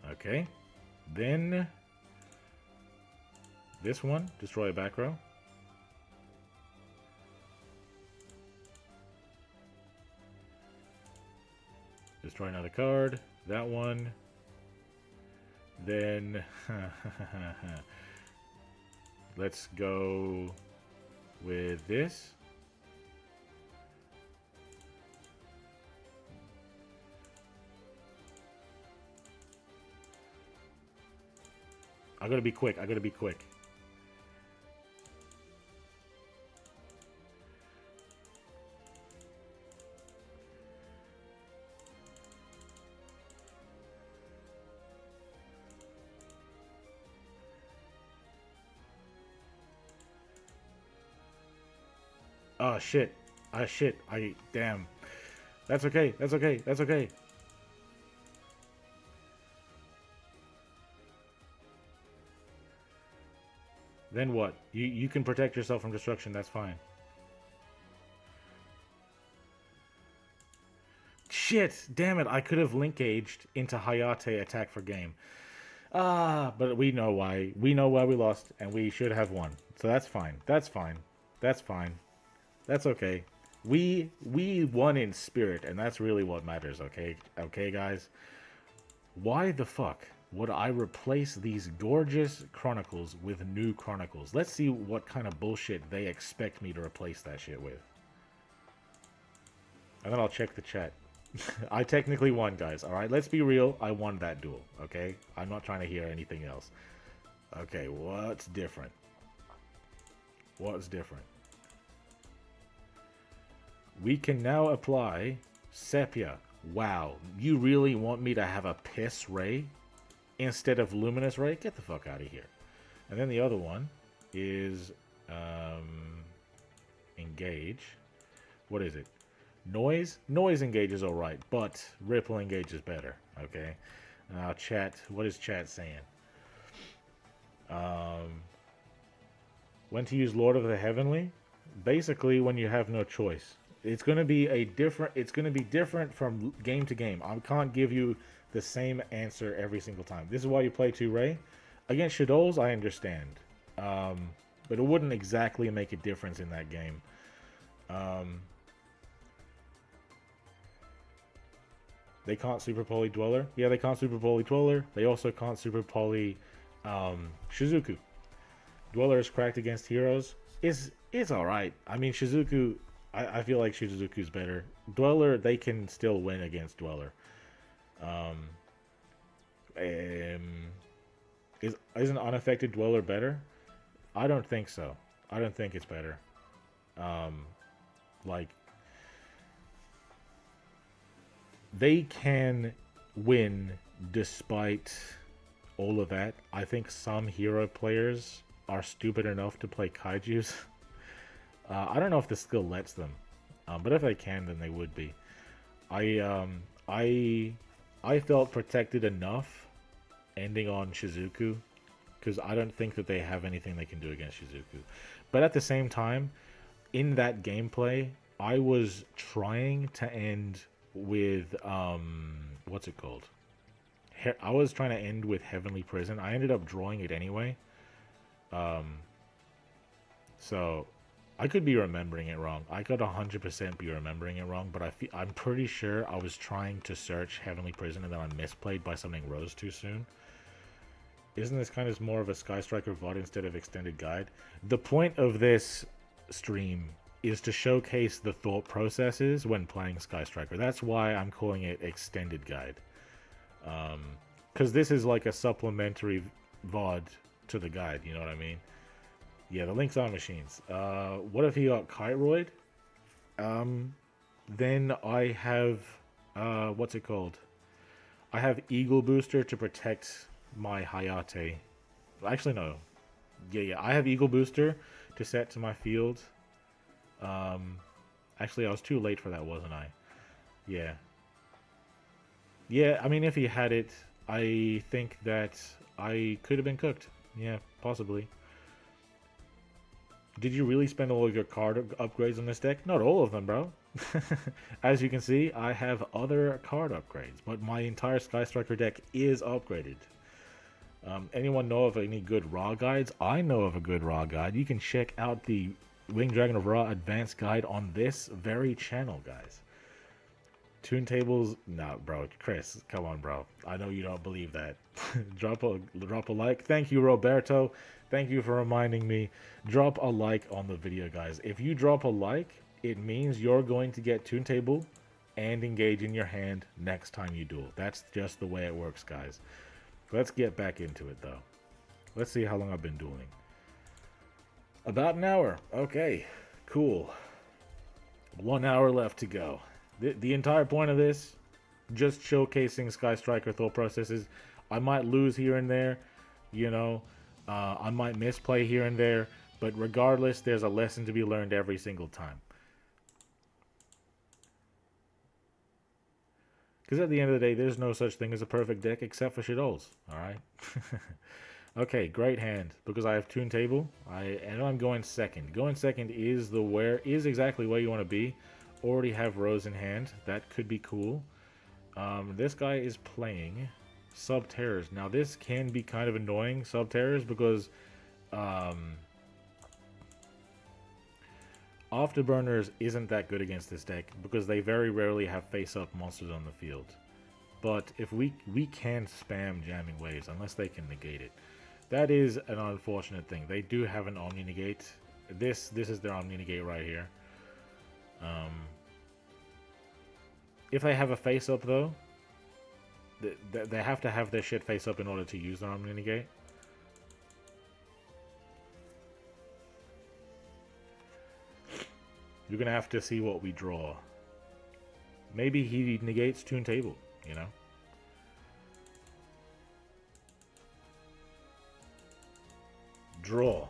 Okay, then this one, destroy a back row. Destroy another card. That one. Then let's go with this. I gotta be quick. I gotta be quick. Oh shit. Ah shit. Damn. That's okay. That's okay. That's okay. Then what? You can protect yourself from destruction, that's fine. Shit! Damn it, I could have link-aged into Hayate attack for game. Ah, but we know why. We know why we lost, and we should have won. So that's fine. That's fine. That's fine. That's okay. We won in spirit, and that's really what matters, okay? Okay, guys? Why the fuck would I replace these gorgeous Chronicles with new Chronicles? Let's see what kind of bullshit they expect me to replace that shit with. And then I'll check the chat. I technically won, guys. Alright, let's be real. I won that duel, okay? I'm not trying to hear anything else. Okay, what's different? What's different? We can now apply Sepia. Wow, you really want me to have a Piss Ray instead of Luminous Ray? Get the fuck out of here. And then the other one is Engage. What is it? Noise? Noise Engage is alright, but Ripple Engage is better. Okay. Now chat, what is chat saying? When to use Lord of the Heavenly? Basically when you have no choice. It's going to be different from game to game. I can't give you the same answer every single time. This is why you play 2-Ray. Against Shadows, I understand. But it wouldn't exactly make a difference in that game. They can't Super Poly Dweller. Yeah, they can't Super Poly Dweller. They also can't Super Poly Shizuku. Dweller is cracked against heroes. It's alright. I mean, Shizuku... I feel like Shizuku's better. Dweller, they can still win against Dweller. Isn't unaffected dweller better? I don't think so. I don't think it's better. Like, they can win despite all of that. I think some hero players are stupid enough to play kaijus. I don't know if the skill lets them, but if they can, then they would be. I felt protected enough ending on Shizuku, because I don't think that they have anything they can do against Shizuku. But at the same time, in that gameplay, I was trying to end with what's it called? I was trying to end with Heavenly Prison. I ended up drawing it anyway. So I could be remembering it wrong. I could 100% be remembering it wrong, but I'm pretty sure I was trying to search Heavenly Prison and then I misplayed by something rose too soon. Isn't this kind of more of a Sky Striker VOD instead of extended guide? The point of this stream is to showcase the thought processes when playing Sky Striker. That's why I'm calling it extended guide. Because this is like a supplementary VOD to the guide, you know what I mean? Yeah, the links are machines. What if he got Kiteroid? Then I have, what's it called? I have Eagle Booster to protect my Hayate. Actually, no. Yeah, I have Eagle Booster to set to my field. Actually, I was too late for that, wasn't I? Yeah. Yeah, I mean, if he had it, I think that I could have been cooked. Yeah, possibly. Did you really spend all of your card upgrades on this deck? Not all of them, bro. As you can see, I have other card upgrades, but my entire Sky Striker deck is upgraded. Anyone know of any good Raw guides? I know of a good Raw guide. You can check out the Winged Dragon of Ra Advanced Guide on this very channel, guys. Tune tables? No, bro. Chris, come on, bro. I know you don't believe that. drop a like. Thank you, Roberto. Thank you for reminding me. Drop a like on the video, guys. If you drop a like, it means you're going to get Tune Table and Engage in your hand next time you duel. That's just the way it works, guys. Let's get back into it, though. Let's see how long I've been dueling. About an hour. Okay, cool. 1 hour left to go. The entire point of this, just showcasing Sky Striker thought processes. I might lose here and there, you know. I might misplay here and there, but regardless, there's a lesson to be learned every single time. Because at the end of the day, there's no such thing as a perfect deck except for shitholes, alright? Okay, great hand, because I have Tune Table, and I'm going second. Going second is exactly where you want to be. Already have Rose in hand, that could be cool. This guy is playing Subterrors. Now this can be kind of annoying, Subterrors, because Afterburners isn't that good against this deck because they very rarely have face-up monsters on the field. But if we can spam jamming waves unless they can negate it. That is an unfortunate thing. They do have an Omni Negate. This is their Omni Negate right here. If they have a face-up though, they have to have their shit face-up in order to use their Omni Negate. You're gonna have to see what we draw. Maybe he negates Tune Table, you know? Draw.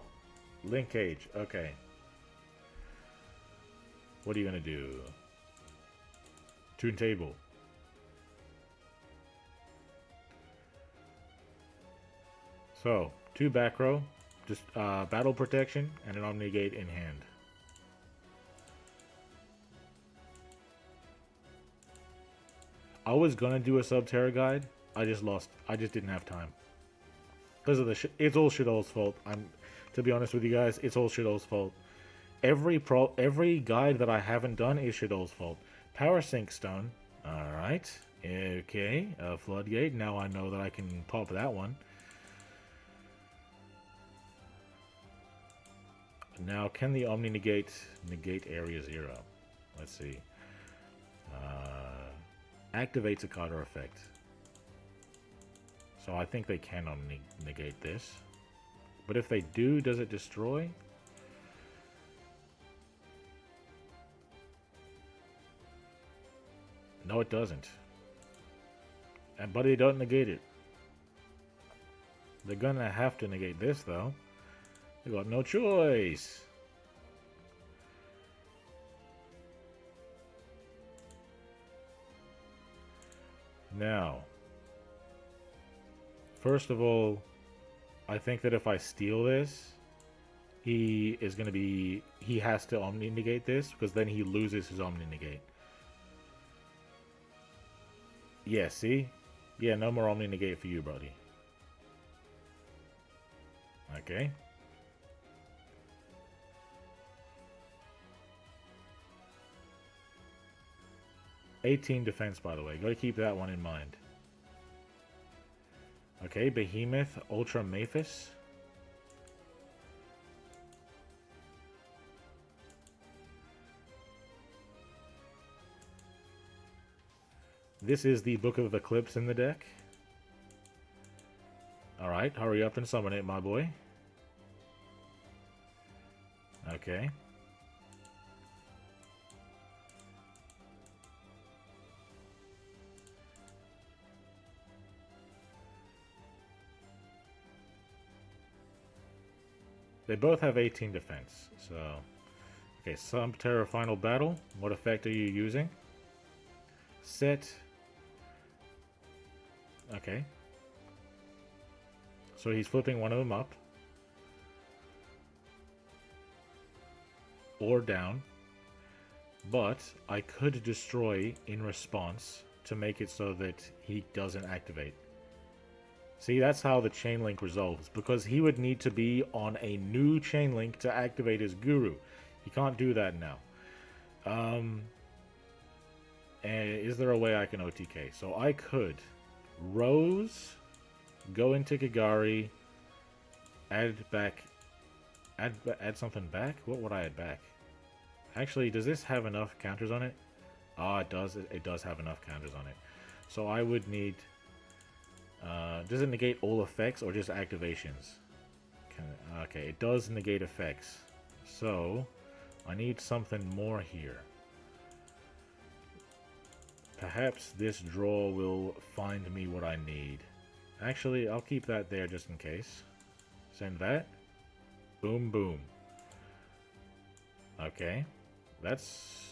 Link Cage, okay. What are you gonna do? Tune Table. So, 2 back row, just battle protection and an Omni Negate in hand. I was gonna do a Subterror guide. I just didn't have time. Because of the it's all Shithole's fault. To be honest with you guys, it's all Shithole's fault. Every guide that I haven't done is Shithole's fault. Power Sink Stone. Alright. Okay. Floodgate. Now I know that I can pop that one. Now, can the Omni negate Area 0? Let's see. Activates a card or effect. So I think they can negate this. But if they do, does it destroy? No, it doesn't. But they don't negate it. They're gonna have to negate this, though. They got no choice. Now, first of all, I think that if I steal this, he is gonna be... He has to Omni-negate this, because then he loses his Omni-negate. Yeah, see? Yeah, no more Omni-negate for you, buddy. Okay. $18 defense, by the way. Gotta keep that one in mind. Okay, Behemoth, Ultra Maphis. This is the Book of Eclipse in the deck. Alright, hurry up and summon it, my boy. Okay. They both have 18 defense, so... Okay, Subterror Final Battle. What effect are you using? Set... Okay. So he's flipping one of them up. Or down. But I could destroy in response to make it so that he doesn't activate. See, that's how the chain link resolves. Because he would need to be on a new chain link to activate his guru. He can't do that now. And is there a way I can OTK? So I could Rose, go into Kagari, add something back? What would I add back? Actually, does this have enough counters on it? Ah, it does. It does have enough counters on it. So I would need... does it negate all effects or just activations? Okay, it does negate effects. So, I need something more here. Perhaps this draw will find me what I need. Actually, I'll keep that there just in case. Send that. Boom, boom. Okay. That's...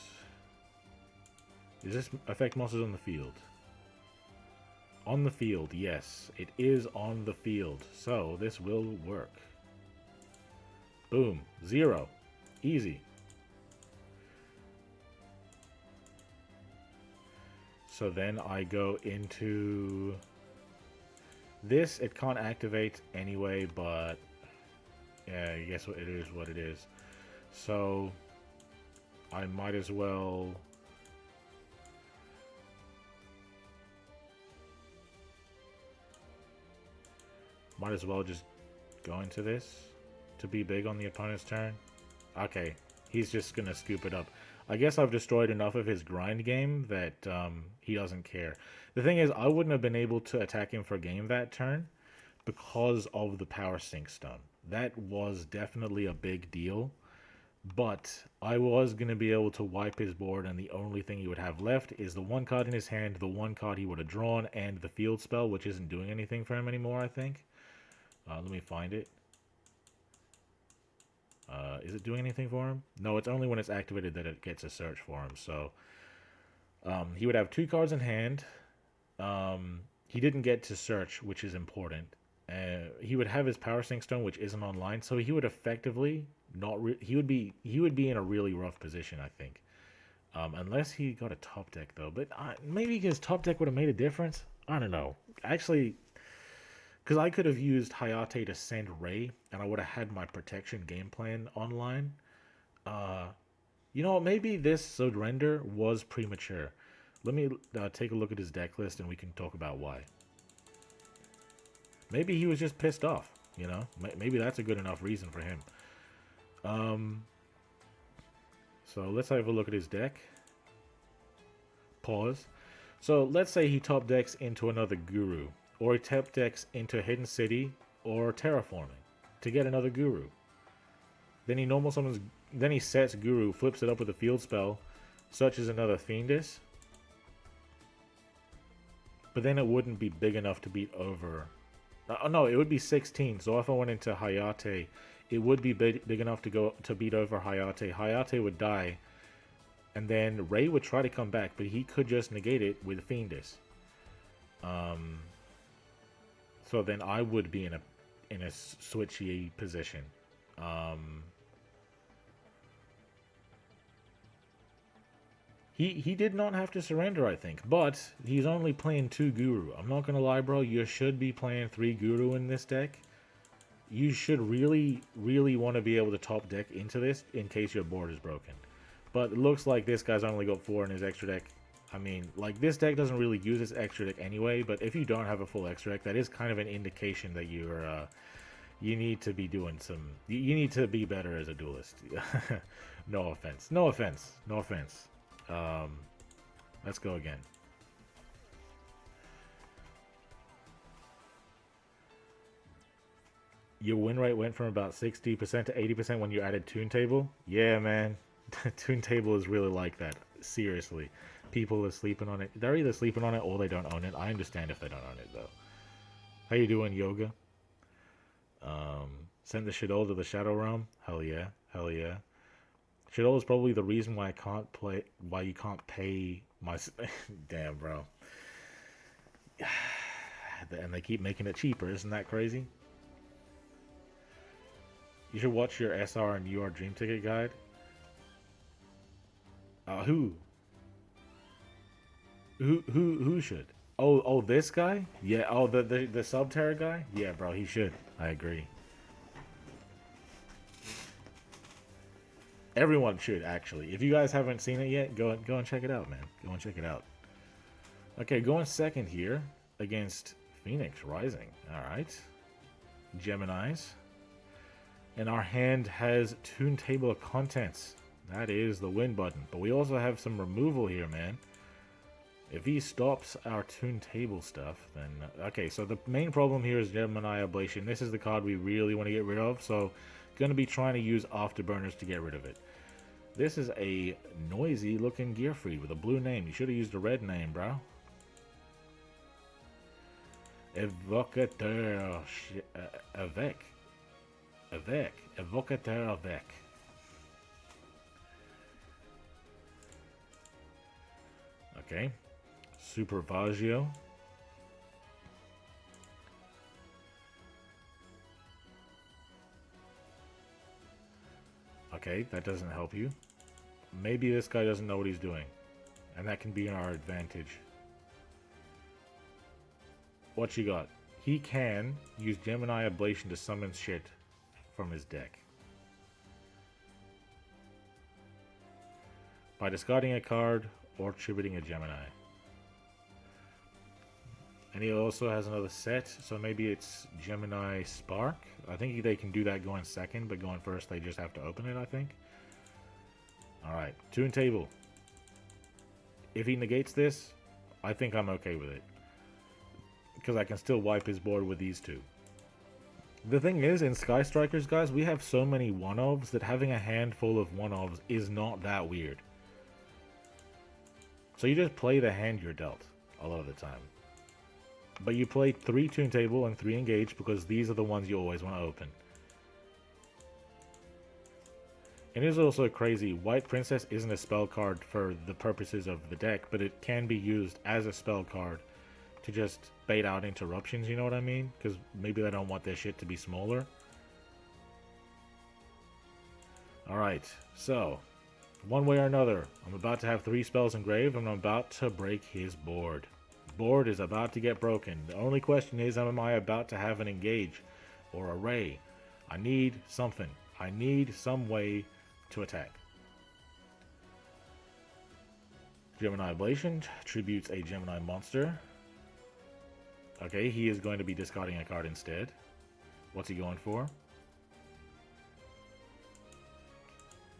Does this affect monsters on the field? On the field, yes. It is on the field. So, this will work. Boom. 0. Easy. So then I go into this. It can't activate anyway, but yeah, I guess it is what it is. So I might as well just go into this to be big on the opponent's turn. Okay, he's just gonna scoop it up. I guess I've destroyed enough of his grind game that he doesn't care. The thing is, I wouldn't have been able to attack him for game that turn because of the Power Sync Stone. That was definitely a big deal, but I was going to be able to wipe his board, and the only thing he would have left is the one card in his hand, the one card he would have drawn, and the field spell, which isn't doing anything for him anymore, I think. Let me find it. Is it doing anything for him? No, it's only when it's activated that it gets a search for him. So he would have 2 cards in hand. He didn't get to search, which is important. He would have his Power Sync Stone, which isn't online, so he would effectively not. He would be in a really rough position, I think, unless he got a top deck though. But maybe his top deck would have made a difference. I don't know. Actually. Because I could have used Hayate to send Ray, and I would have had my protection game plan online. You know what? Maybe this surrender was premature. Let me take a look at his deck list, and we can talk about why. Maybe he was just pissed off, you know? Maybe that's a good enough reason for him. So let's have a look at his deck. Pause. So let's say he top decks into another Guru. or he tap decks into Hidden City or Terraforming to get another Guru. Then he normal summons. Then he sets Guru, flips it up with a field spell, searches another Fiendus. But then it wouldn't be big enough to beat over. No, it would be 16. So if I went into Hayate, it would be big enough to beat over Hayate. Hayate would die, and then Ray would try to come back, but he could just negate it with Fiendus. So then I would be in a switchy position. He did not have to surrender, I think, but he's only playing 2 Guru. I'm not gonna lie, bro. You should be playing 3 Guru in this deck. You should really, really want to be able to top deck into this in case your board is broken. But it looks like this guy's only got 4 in his extra deck. I mean, like, this deck doesn't really use its extra deck anyway, but if you don't have a full extra deck, that is kind of an indication that you're, you need to be doing some... You need to be better as a duelist. No offense. No offense. No offense. Let's go again. Your win rate went from about 60% to 80% when you added Toon Table? Yeah, man. Toon Table is really like that. Seriously. People are sleeping on it. They're either sleeping on it or they don't own it. I understand if they don't own it, though. How you doing, Yoga? Send the Shadol to the Shadow Realm? Hell yeah. Hell yeah. Shadol is probably the reason why I can't play... Why you can't pay my... Damn, bro. And they keep making it cheaper. Isn't that crazy? You should watch your SR and UR Dream Ticket guide. Who should? Oh, this guy? Yeah. Oh, the Subterror guy? Yeah, bro, he should. I agree. Everyone should, actually. If you guys haven't seen it yet, go and check it out, man. Go and check it out. Okay, going second here against Phoenix Rising. All right. Geminis. And our hand has Toon Table of Contents. That is the win button. But we also have some removal here, man. If he stops our Toon Table stuff, then... Okay, so the main problem here is Gemini Ablation. This is the card we really want to get rid of, so going to be trying to use Afterburners to get rid of it. This is a noisy looking Gearfried with a blue name. You should have used a red name, bro. Evocateur avec. Evocateur avec. Okay. Supervagio. Okay, that doesn't help you. Maybe this guy doesn't know what he's doing. And that can be our advantage. What you got? He can use Gemini Ablation to summon shit from his deck. By discarding a card or tributing a Gemini. And he also has another set, so maybe it's Gemini Spark. I think they can do that going second, but going first they just have to open it, I think. Alright, Toon Table. If he negates this, I think I'm okay with it. Because I can still wipe his board with these two. The thing is, in Sky Strikers, guys, we have so many one-ofs that having a handful of one-ofs is not that weird. So you just play the hand you're dealt a lot of the time. But you play 3 Toon Table and 3 Engage because these are the ones you always want to open. It is also crazy, White Princess isn't a spell card for the purposes of the deck, but it can be used as a spell card to just bait out interruptions, you know what I mean? Because maybe they don't want their shit to be smaller. Alright, so, one way or another, I'm about to have 3 spells engraved and I'm about to break his board. Board is about to get broken. The only question is, am I about to have an Engage or a Ray? I need something. I need some way to attack. Gemini Ablation tributes a Gemini monster. Okay, he is going to be discarding a card instead. What's he going for?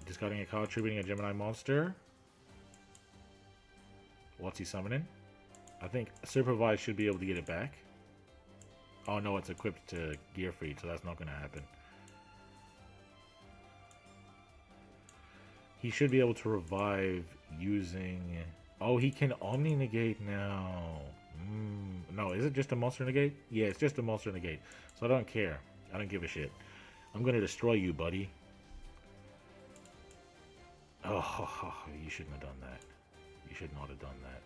Discarding a card, tributing a Gemini monster. What's he summoning? I think Supervise should be able to get it back. Oh no, it's equipped to gear feed, so that's not going to happen. He should be able to revive using... Oh, he can Omni-Negate now. No, is it just a Monster Negate? Yeah, it's just a Monster Negate. So I don't care. I don't give a shit. I'm going to destroy you, buddy. Oh, you shouldn't have done that. You should not have done that.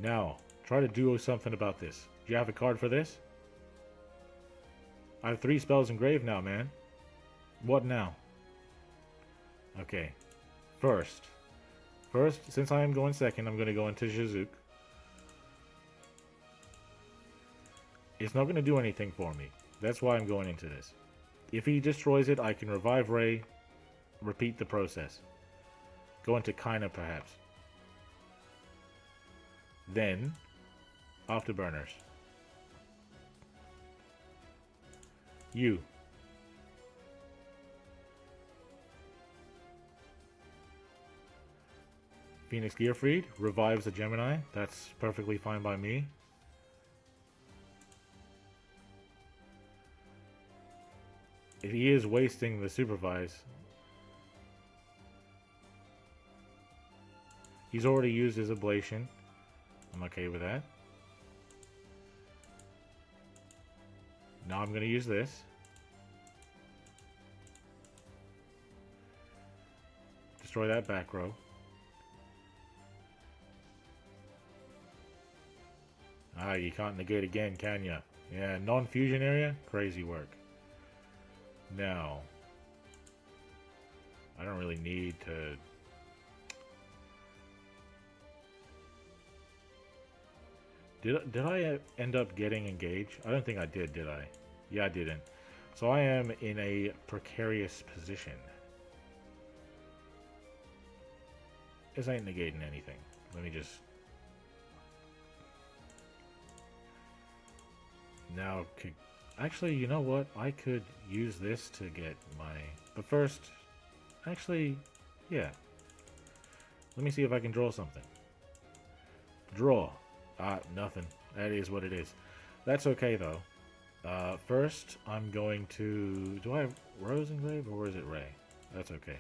Now, try to do something about this. Do you have a card for this? I have 3 spells engraved now, man. What now? Okay. First, since I am going second, I'm going to go into Shizuku. It's not going to do anything for me. That's why I'm going into this. If he destroys it, I can revive Ray, repeat the process. Go into Kaina, perhaps. Then, Afterburners. You. Phoenix Gearfried revives the Gemini. That's perfectly fine by me. If he is wasting the Supervise, he's already used his Ablation. I'm okay with that. Now I'm going to use this. Destroy that back row. Ah, you can't negate again, can ya? Yeah, non-fusion area? Crazy work. Now, I don't really need to... Did I end up getting engaged? I don't think I did I? Yeah, I didn't. So I am in a precarious position. This ain't negating anything. Let me just... Now, actually, you know what? I could use this to get my... But first, actually, yeah. Let me see if I can draw something. Draw. Ah, nothing. That is what it is. That's okay, though. First, I'm going to... Do I have Rose engraved, or is it Ray? That's okay.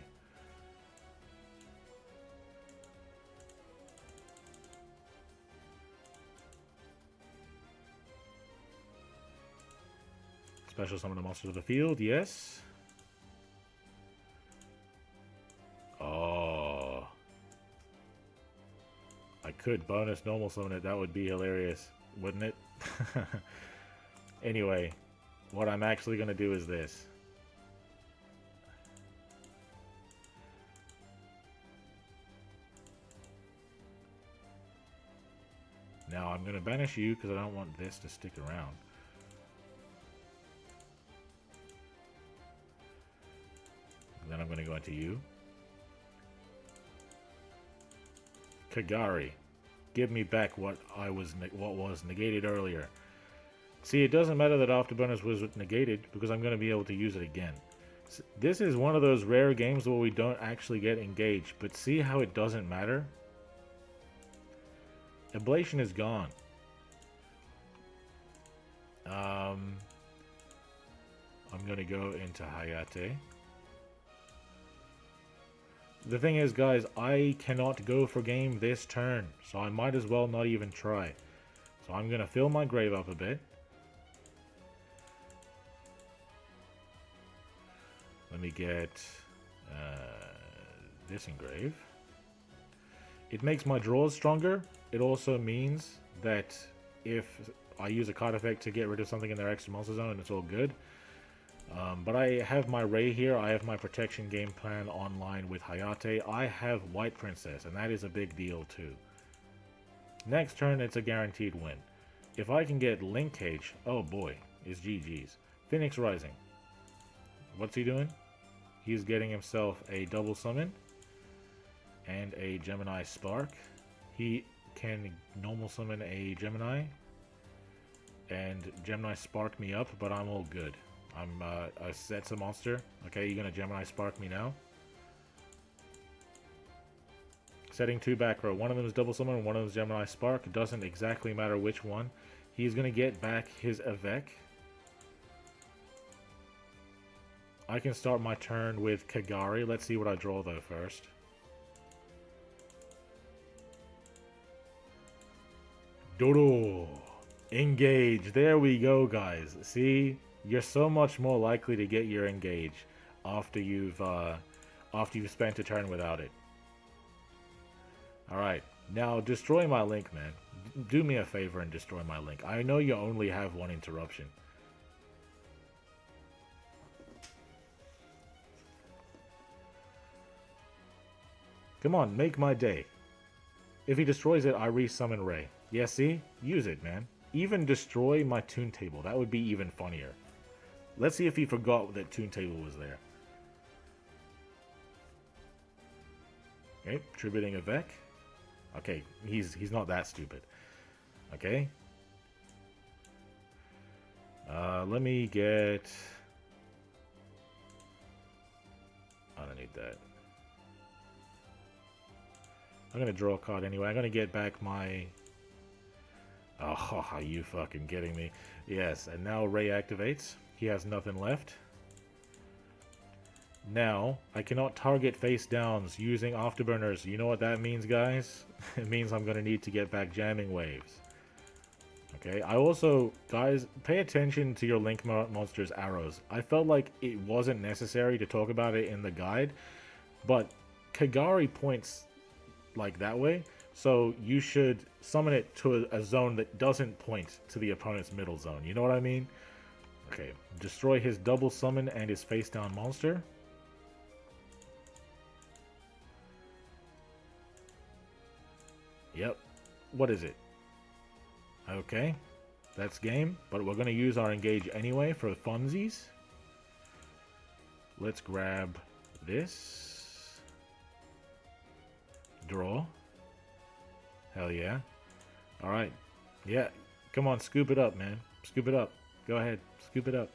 Special summon the monsters of the field, yes. Oh. I could bonus normal summon it. That would be hilarious, wouldn't it? Anyway, what I'm actually going to do is this. Now I'm going to banish you because I don't want this to stick around. And then I'm going to go into you. Kagari, give me back what was negated earlier. See, it doesn't matter that Afterburners was negated because I'm going to be able to use it again. This is one of those rare games where we don't actually get engaged, but see how it doesn't matter? Ablation is gone. I'm going to go into Hayate. The thing is, guys, I cannot go for game this turn, so I might as well not even try. So I'm going to fill my grave up a bit. Let me get this engrave. It makes my draws stronger. It also means that if I use a card effect to get rid of something in their extra monster zone, it's all good. But I have my Ray here. I have my protection game plan online with Hayate. I have White Princess, and that is a big deal too. Next turn, it's a guaranteed win. If I can get Linkage, oh boy, it's GG's. Phoenix Rising. What's he doing? He's getting himself a double summon and a Gemini Spark. He can normal summon a Gemini and Gemini spark me up, but I'm all good. I'm a set's a monster. Okay, you're gonna Gemini spark me now. Setting 2 back row. One of them is double summon, one of them is Gemini spark. It doesn't exactly matter which one. He's gonna get back his Avec. I can start my turn with Kagari. Let's see what I draw though first. Dodo. Engage. There we go, guys. See, you're so much more likely to get your engage after you've spent a turn without it. All right, now destroy my link, man. Do me a favor and destroy my link. I know you only have one interruption. Come on, make my day. If he destroys it, I resummon Ray. Yeah, see? Use it, man. Even destroy my Toon Table. That would be even funnier. Let's see if he forgot that Toon Table was there. Okay, tributing Avec. Okay, he's not that stupid. Okay. Let me get... I don't need that. I'm gonna draw a card anyway. I'm gonna get back my... Oh, are you fucking kidding me? Yes, and now Ray activates. He has nothing left. Now, I cannot target face downs using afterburners. You know what that means, guys? It means I'm gonna need to get back jamming waves. Okay, I also... Guys, pay attention to your Link monster's arrows. I felt like it wasn't necessary to talk about it in the guide, but Kagari points like that way, so you should summon it to a zone that doesn't point to the opponent's middle zone. You know what I mean? Okay, destroy his double summon and his face down monster. Yep. What is it? Okay, that's game, but we're going to use our engage anyway for funsies. Let's grab this. Draw. Hell yeah. Alright. Yeah. Come on, scoop it up, man. Scoop it up. Go ahead. Scoop it up.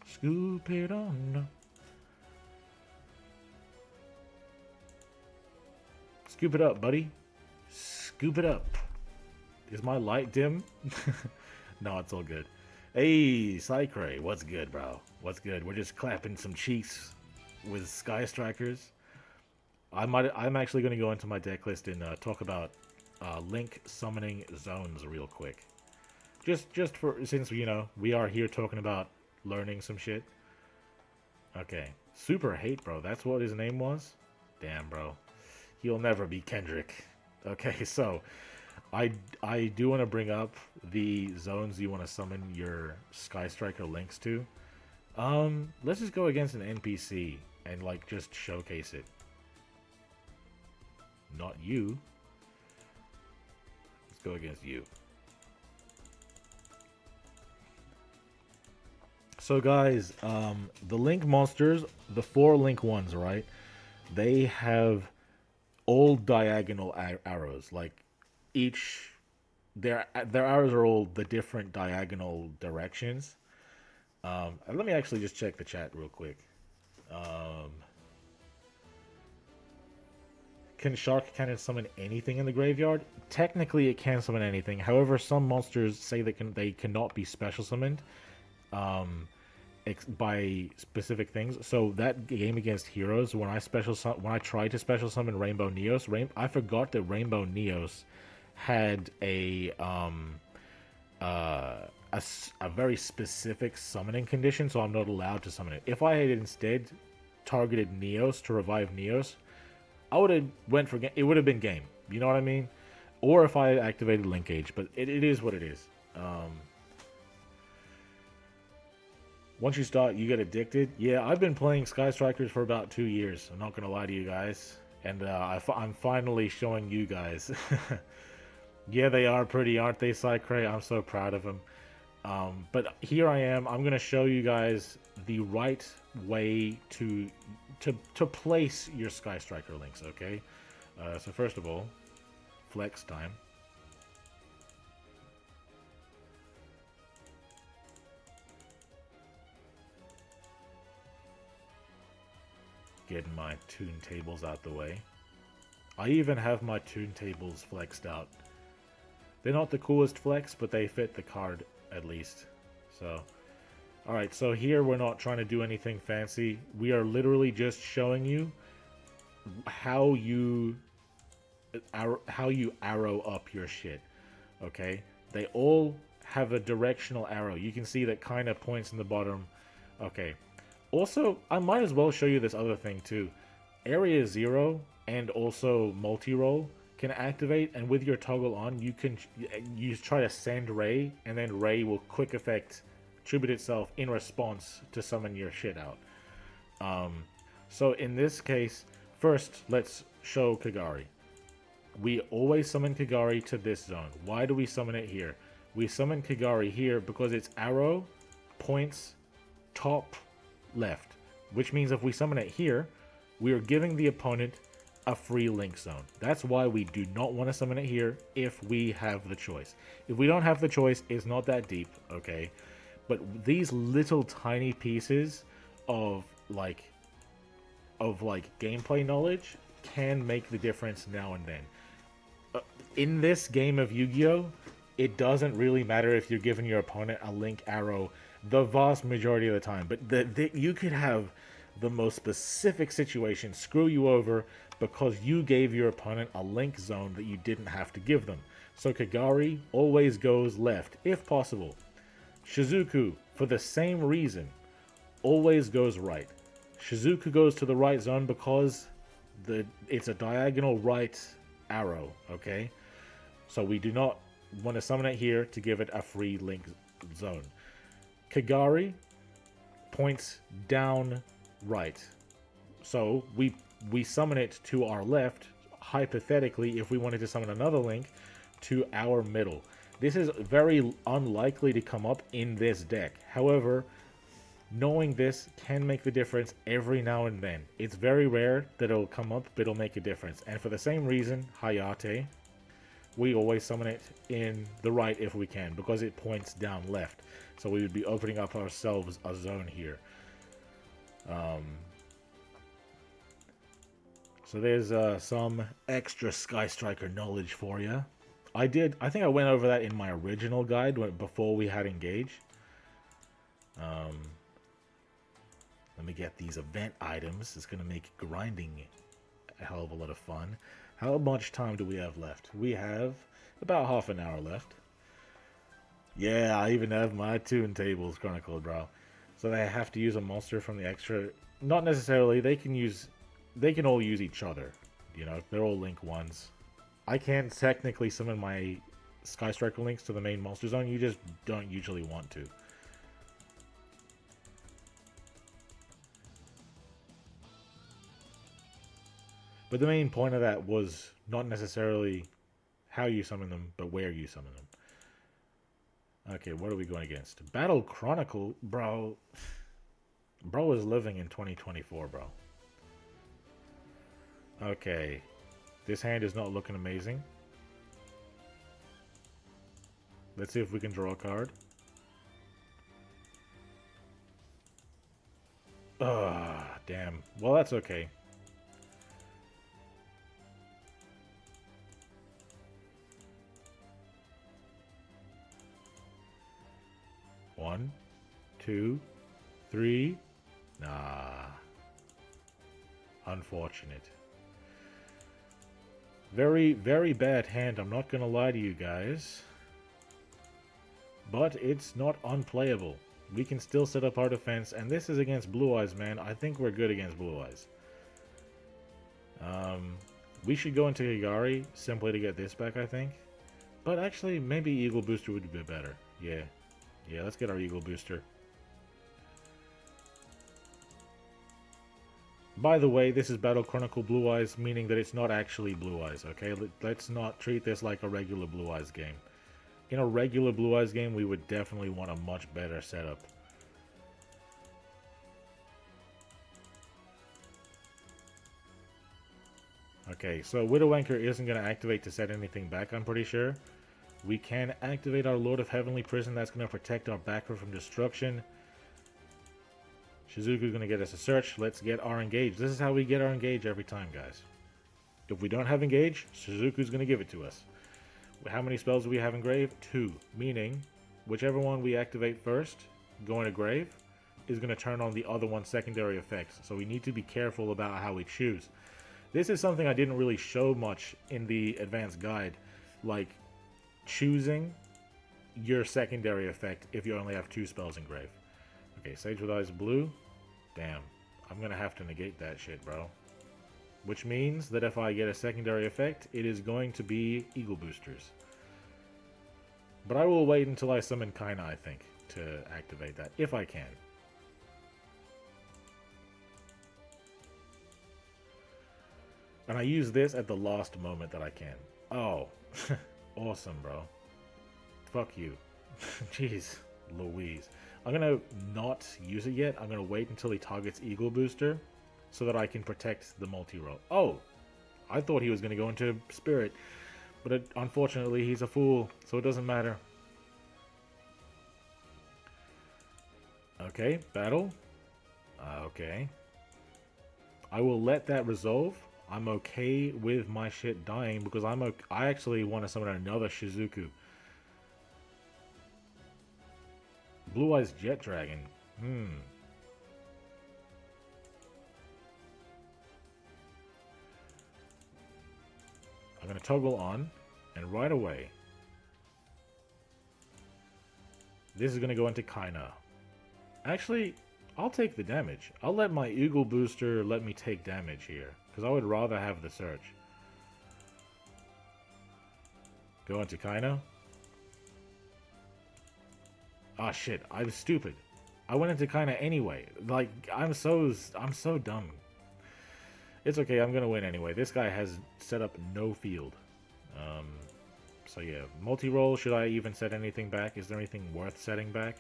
Scoop it on. Scoop it up, buddy. Scoop it up. Is my light dim? No, it's all good. Hey, Psycray. What's good, bro? What's good? We're just clapping some cheeks with Sky Strikers. I'm actually going to go into my deck list and talk about Link summoning zones real quick. Just for, since, you know, we are here talking about learning some shit. Okay. Super Hate, bro. That's what his name was? Damn, bro. He'll never be Kendrick. Okay, so I do want to bring up the zones you want to summon your Sky Striker Links to. Let's just go against an NPC and, like, just showcase it. Not you. Let's go against you. So guys, the Link monsters, the 4 Link ones, right? They have all diagonal arrows. Like each, their arrows are all the different diagonal directions. Let me actually just check the chat real quick. Can Shark Cannon summon anything in the graveyard? Technically, it can summon anything. However, some monsters say they cannot be special summoned by specific things. So that game against Heroes, when I tried to special summon Rainbow Neos, I forgot that Rainbow Neos had a very specific summoning condition, so I'm not allowed to summon it. If I had instead targeted Neos to revive Neos, I would have went for game. It would have been game. You know what I mean? Or if I activated Linkage, but it is what it is. Once you start, you get addicted. Yeah, I've been playing Sky Strikers for about 2 years. I'm not gonna lie to you guys, and I'm finally showing you guys. Yeah, they are pretty, aren't they, Psycray? I'm so proud of them. But here I am. I'm gonna show you guys the right way to place your Sky Striker links. Okay. So first of all, flex time. getting my tune tables out the way. I even have my tune tables flexed out. They're not the coolest flex, but they fit the card at least. So, alright, so here we're not trying to do anything fancy. We are literally just showing you how you arrow up your shit. Okay? They all have a directional arrow. You can see that kind of points in the bottom. Okay. Also, I might as well show you this other thing too. Area 0 and also multi-roll can activate, and with your toggle on, you try to send Ray, and then Ray will quick effect tribute itself in response to summon your shit out. So in this case, first let's show Kagari. We always summon Kagari to this zone. Why do we summon it here? We summon Kagari here because its arrow points top left, which means if we summon it here, we are giving the opponent a free link zone. That's why we do not want to summon it here if we have the choice. If we don't have the choice, it's not that deep, okay? But these little tiny pieces of gameplay knowledge can make the difference now and then. In this game of Yu-Gi-Oh, it doesn't really matter if you're giving your opponent a link arrow the vast majority of the time, but you could have the most specific situation screw you over because you gave your opponent a link zone that you didn't have to give them. So Kagari always goes left, if possible. Shizuku, for the same reason, always goes right. Shizuku goes to the right zone because it's a diagonal right arrow, okay? So we do not want to summon it here to give it a free link zone. Kagari points down right. So we summon it to our left, hypothetically, if we wanted to summon another link, to our middle. This is very unlikely to come up in this deck. However, knowing this can make the difference every now and then. It's very rare that it'll come up, but it'll make a difference. And for the same reason, Hayate, we always summon it in the right if we can, because it points down left. So we would be opening up ourselves a zone here. So there's some extra Sky Striker knowledge for you. I think I went over that in my original guide before we had Engage. Let me get these event items. It's going to make grinding a hell of a lot of fun. How much time do we have left? We have about half an hour left. Yeah, I even have my tune tables chronicled, bro. So they have to use a monster from the extra. Not necessarily. They can all use each other. You know, they're all link ones. I can technically summon my Sky Striker links to the main monster zone. You just don't usually want to. But the main point of that was not necessarily how you summon them, but where you summon them. Okay, what are we going against? Battle Chronicle? Bro. Bro is living in 2024, bro. Okay. This hand is not looking amazing. Let's see if we can draw a card. Damn. Well, that's okay. One, two, three. Nah. Unfortunate. Very, very bad hand, I'm not gonna lie to you guys. But it's not unplayable. We can still set up our defense, and this is against Blue-Eyes, man. I think we're good against Blue-Eyes. We should go into Kagari simply to get this back, I think. But actually, maybe Eagle Booster would be better. Yeah. Yeah, let's get our Eagle Booster. By the way, this is Battle Chronicle Blue-Eyes, meaning that it's not actually Blue-Eyes, okay? Let's not treat this like a regular Blue-Eyes game. In a regular Blue-Eyes game, we would definitely want a much better setup. Okay, so Widowmaker isn't going to activate to set anything back, I'm pretty sure. We can activate our Lord of Heavenly Prison. That's going to protect our backer from destruction. Shizuku's going to get us a search. Let's get our engage. This is how we get our engage every time, guys. If we don't have engage, Shizuku's going to give it to us. How many spells do we have in grave? 2. Meaning, whichever one we activate first, going to grave, is going to turn on the other one's secondary effects. So we need to be careful about how we choose. This is something I didn't really show much in the advanced guide. Like, choosing your secondary effect if you only have 2 spells in grave. Okay, Sage with Eyes Blue. Damn. I'm going to have to negate that shit, bro. Which means that if I get a secondary effect, it is going to be Eagle Boosters. But I will wait until I summon Kaina, I think, to activate that, if I can. And I use this at the last moment that I can. Oh, awesome, bro. Fuck you. Jeez, Louise. I'm going to not use it yet. I'm going to wait until he targets Eagle Booster so that I can protect the multi-roll. Oh, I thought he was going to go into Spirit. But unfortunately, he's a fool, so it doesn't matter. Okay, battle. Okay. I will let that resolve. I'm okay with my shit dying because I actually want to summon another Shizuku. Blue-Eyes Jet Dragon. I'm going to toggle on, and right away, this is going to go into Kaina. Actually, I'll take the damage. I'll let my Eagle Booster let me take damage here, because I would rather have the search. Go into Kaina. Ah, shit, I was stupid. I went into Kaina anyway. Like, I'm so dumb. It's okay, I'm gonna win anyway. This guy has set up no field. So yeah, multi-roll, should I even set anything back? Is there anything worth setting back?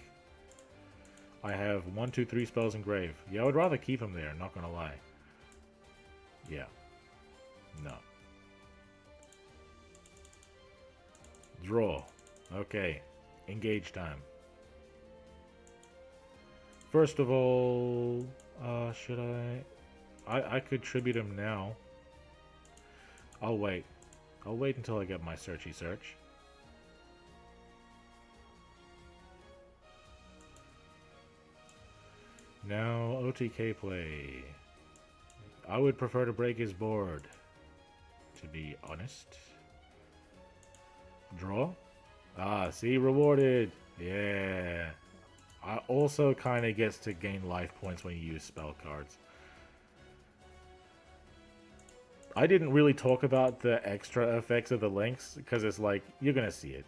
I have 1, 2, 3 spells in grave. Yeah, I would rather keep him there, not gonna lie. Yeah. No. Draw. Okay. Engage time. First of all, should I could tribute him now. I'll wait. I'll wait until I get my searchy search. Now, OTK play. I would prefer to break his board, to be honest. Draw. Ah, see, rewarded. Yeah. I also kind of gets to gain life points when you use spell cards. I didn't really talk about the extra effects of the links, because it's like, you're going to see it.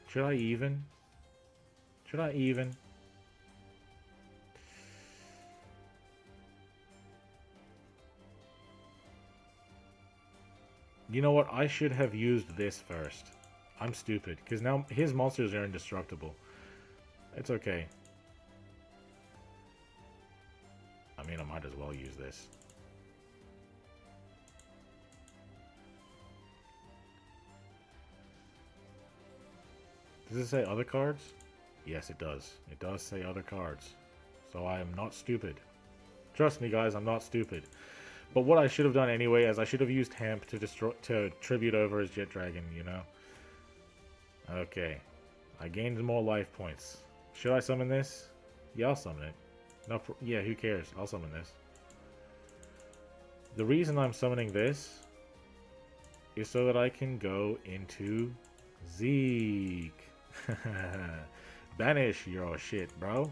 Should I even? Should I even? You know what? I should have used this first. I'm stupid, because now his monsters are indestructible. It's okay. I mean, I might as well use this. Does it say other cards? Yes, it does. It does say other cards. So I am not stupid. Trust me, guys, I'm not stupid. But what I should have done anyway is I should have used Hamp to tribute over his Jet Dragon, you know? Okay. I gained more life points. Should I summon this? Yeah, I'll summon it. No, yeah, who cares? I'll summon this. The reason I'm summoning this is so that I can go into Zeke. Banish your shit, bro.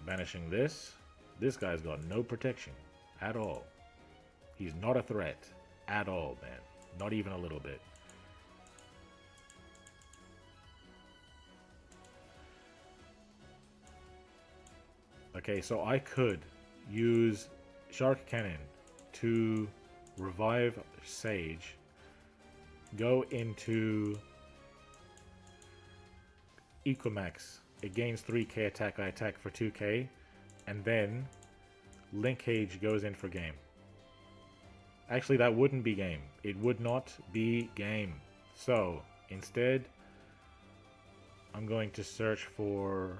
Banishing this. This guy's got no protection at all. He's not a threat at all, man. Not even a little bit. Okay, so I could use Shark Cannon to revive Sage, go into Equimax. It gains 3k attack, I attack for 2k, and then Linkage goes in for game. Actually, that wouldn't be game. It would not be game. So instead, I'm going to search for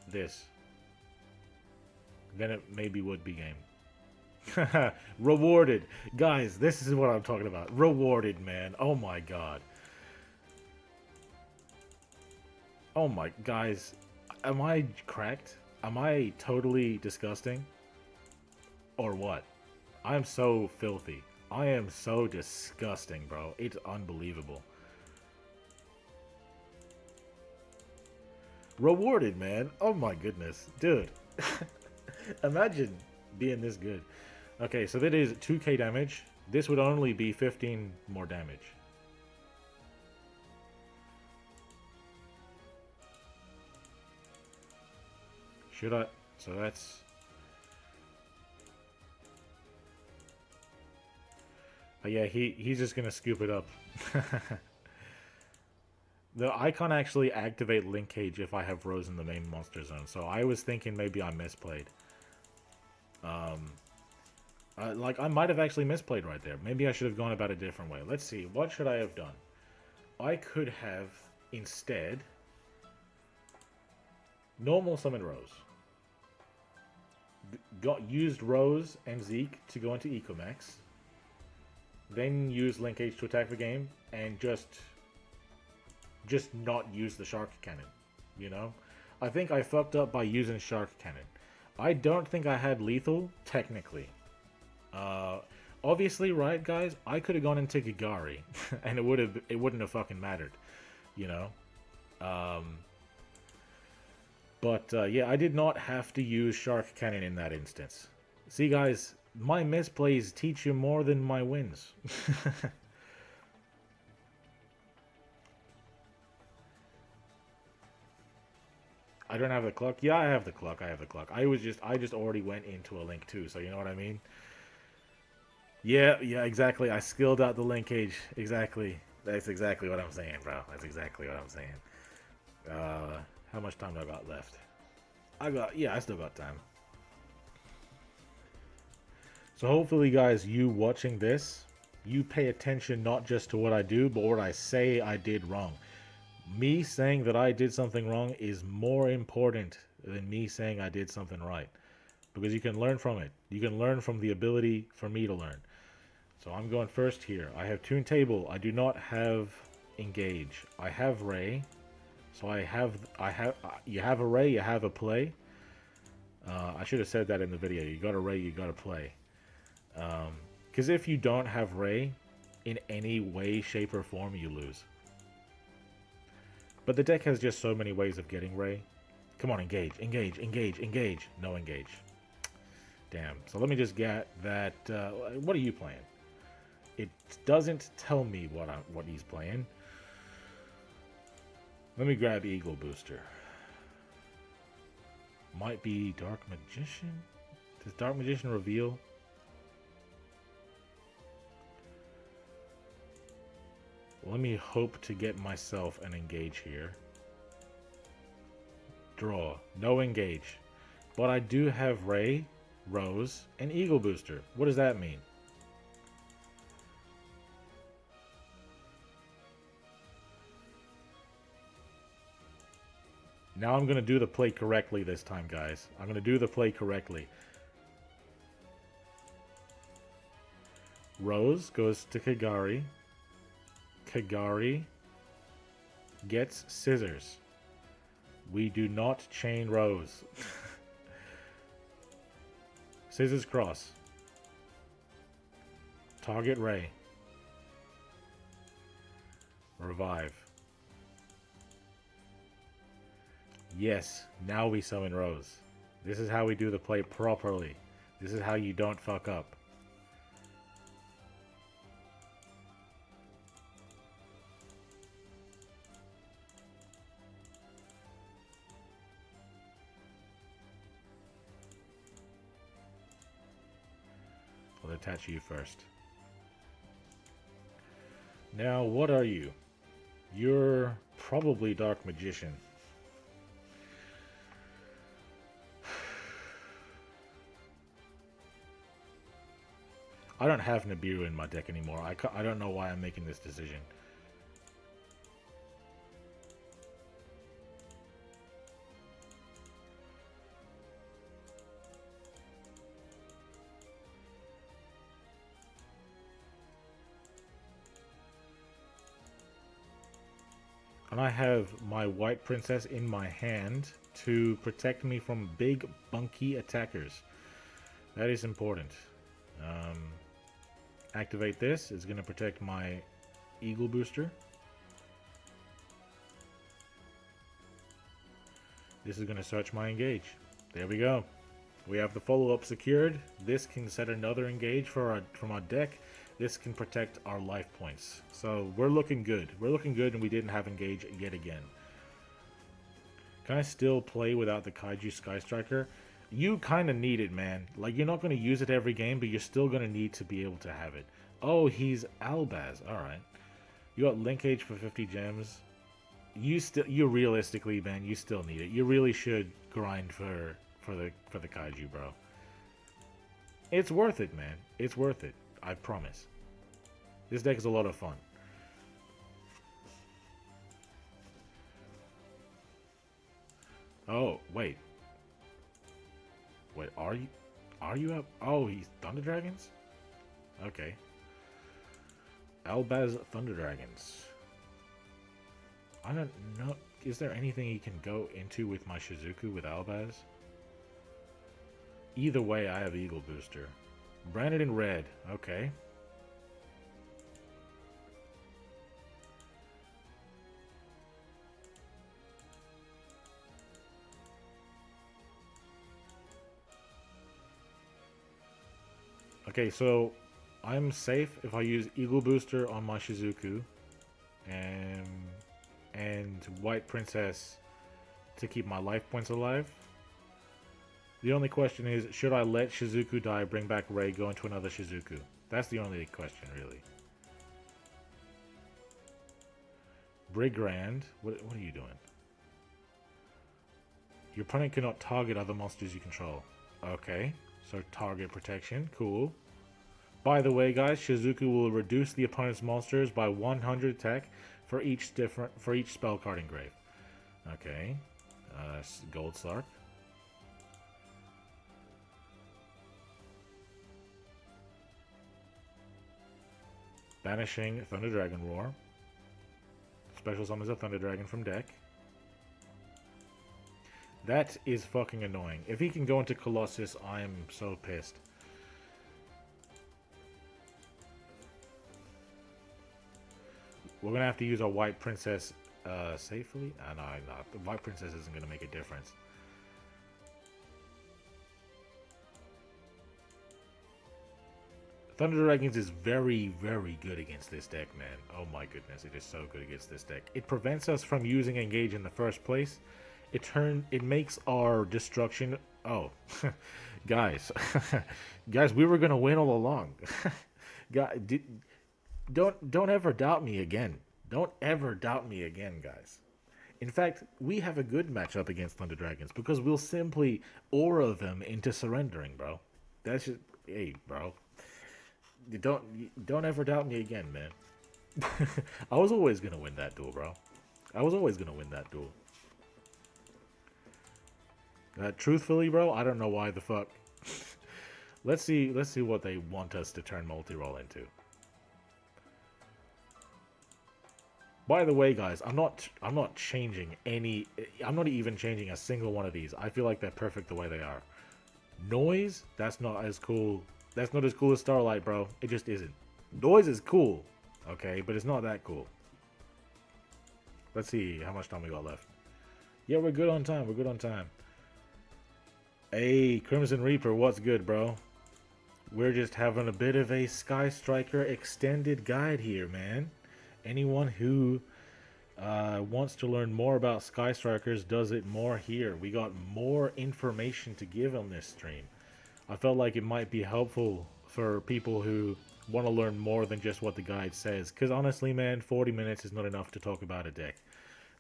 this. Then it maybe would be game. Rewarded. Guys, this is what I'm talking about. Rewarded, man. Oh my god. Oh my, guys. Am I cracked? Am I totally disgusting? Or what? I'm so filthy. I am so disgusting, bro. It's unbelievable. Rewarded, man. Oh my goodness. Dude. Imagine being this good. Okay, so that is 2k damage. This would only be 15 more damage. Should I? So that's... Oh yeah, he's just gonna scoop it up. The I can't actually activate linkage if I have Rose in the main monster zone, so I was thinking maybe I misplayed. Like, I might have actually misplayed right there. Maybe I should have gone about a different way. Let's see, what should I have done? I could have, instead, normal summon Rose. Used Rose and Zeke to go into Ecomax. Then use linkage to attack the game, and just not use the Shark Cannon, you know? I think I fucked up by using Shark Cannon. I don't think I had lethal, technically. Obviously, right, guys? I could have gone into Gigari, and it wouldn't have fucking mattered, you know? Yeah, I did not have to use Shark Cannon in that instance. See, guys, my misplays teach you more than my wins. I don't have the clock. Yeah, I have the clock. I have the clock. I just already went into a link too, so you know what I mean? Yeah, exactly. I skilled out the linkage. Exactly. That's exactly what I'm saying, bro. That's exactly what I'm saying. How much time do I got left? I still got time. So hopefully, guys, you watching this, you pay attention not just to what I do, but what I say I did wrong. Me saying that I did something wrong is more important than me saying I did something right. Because you can learn from it. You can learn from the ability for me to learn. So I'm going first here. I have Tune Table. I do not have Engage. I have Ray. So you have a Ray, you have a play. I should have said that in the video. You got a Ray, you got a play. Because if you don't have Ray, in any way, shape, or form, you lose. But the deck has just so many ways of getting Ray. Come on, engage, engage, engage, engage. No engage. Damn. So let me just get that. What are you playing? It doesn't tell me what he's playing. Let me grab Eagle Booster. Might be Dark Magician? Does Dark Magician reveal? Let me hope to get myself an engage here. Draw. No engage. But I do have Ray, Rose, and Eagle Booster. What does that mean? Now I'm going to do the play correctly this time, guys. I'm going to do the play correctly. Rose goes to Kagari. Kagari gets Scissors. We do not chain Rose. Scissors cross. Target Ray. Revive. Yes, now we summon Rose. This is how we do the play properly. This is how you don't fuck up. I'll attach you first. Now, what are you? You're probably Dark Magician. I don't have Nibiru in my deck anymore. I don't know why I'm making this decision. And I have my white princess in my hand to protect me from big, bunky attackers. That is important. Activate this. It's going to protect my eagle booster. This is going to search my engage. There we go. We have the follow-up secured. This can set another engage from our deck. This can protect our life points. So we're looking good. We're looking good, and we didn't have engage yet again. Can I still play without the Kaiju Sky Striker? You kind of need it, man. Like, you're not going to use it every game, but you're still going to need to be able to have it. Oh, he's Albaz. Alright. You got linkage for 50 gems. You realistically, man, you still need it. You really should grind for the Kaiju, bro. It's worth it, man. It's worth it. I promise. This deck is a lot of fun. Oh, wait. Wait, are you up? Oh, he's Thunder Dragons? Okay. Albaz Thunder Dragons. I don't know. Is there anything he can go into with my Shizuku with Albaz? Either way, I have Eagle Booster. Branded in red. Okay. Okay, so I'm safe if I use Eagle Booster on my Shizuku and White Princess to keep my life points alive. The only question is, should I let Shizuku die, bring back Rei, go into another Shizuku? That's the only question, really. Brigrand, what are you doing? Your opponent cannot target other monsters you control. Okay, so target protection, cool. By the way, guys, Shizuku will reduce the opponent's monsters by 100 attack for each spell card engraved. Okay, Gold Slark. Banishing Thunder Dragon Roar. Special summons a Thunder Dragon from deck. That is fucking annoying. If he can go into Colossus, I am so pissed. We're gonna have to use our White Princess safely. No, the White Princess isn't gonna make a difference. Thunder Dragons is very, very good against this deck, man. Oh my goodness, it is so good against this deck. It prevents us from using Engage in the first place. It makes our destruction. Oh, guys, guys, we were gonna win all along. Don't ever doubt me again. Don't ever doubt me again, guys. In fact, we have a good matchup against Thunder Dragons because we'll simply aura them into surrendering, bro. That's just, hey, bro. Don't ever doubt me again, man. I was always gonna win that duel, bro. I was always gonna win that duel. Truthfully, bro, I don't know why the fuck. Let's see what they want us to turn multi-roll into. By the way, guys, I'm not changing any. I'm not even changing a single one of these. I feel like they're perfect the way they are. Noise, that's not as cool. That's not as cool as Starlight, bro. It just isn't. Noise is cool, okay, but it's not that cool. Let's see how much time we got left. Yeah, we're good on time. We're good on time. Hey, Crimson Reaper, what's good, bro? We're just having a bit of a Sky Striker extended guide here, man. Anyone who wants to learn more about Sky Strikers does it more here. We got more information to give on this stream. I felt like it might be helpful for people who want to learn more than just what the guide says. Because honestly, man, 40 minutes is not enough to talk about a deck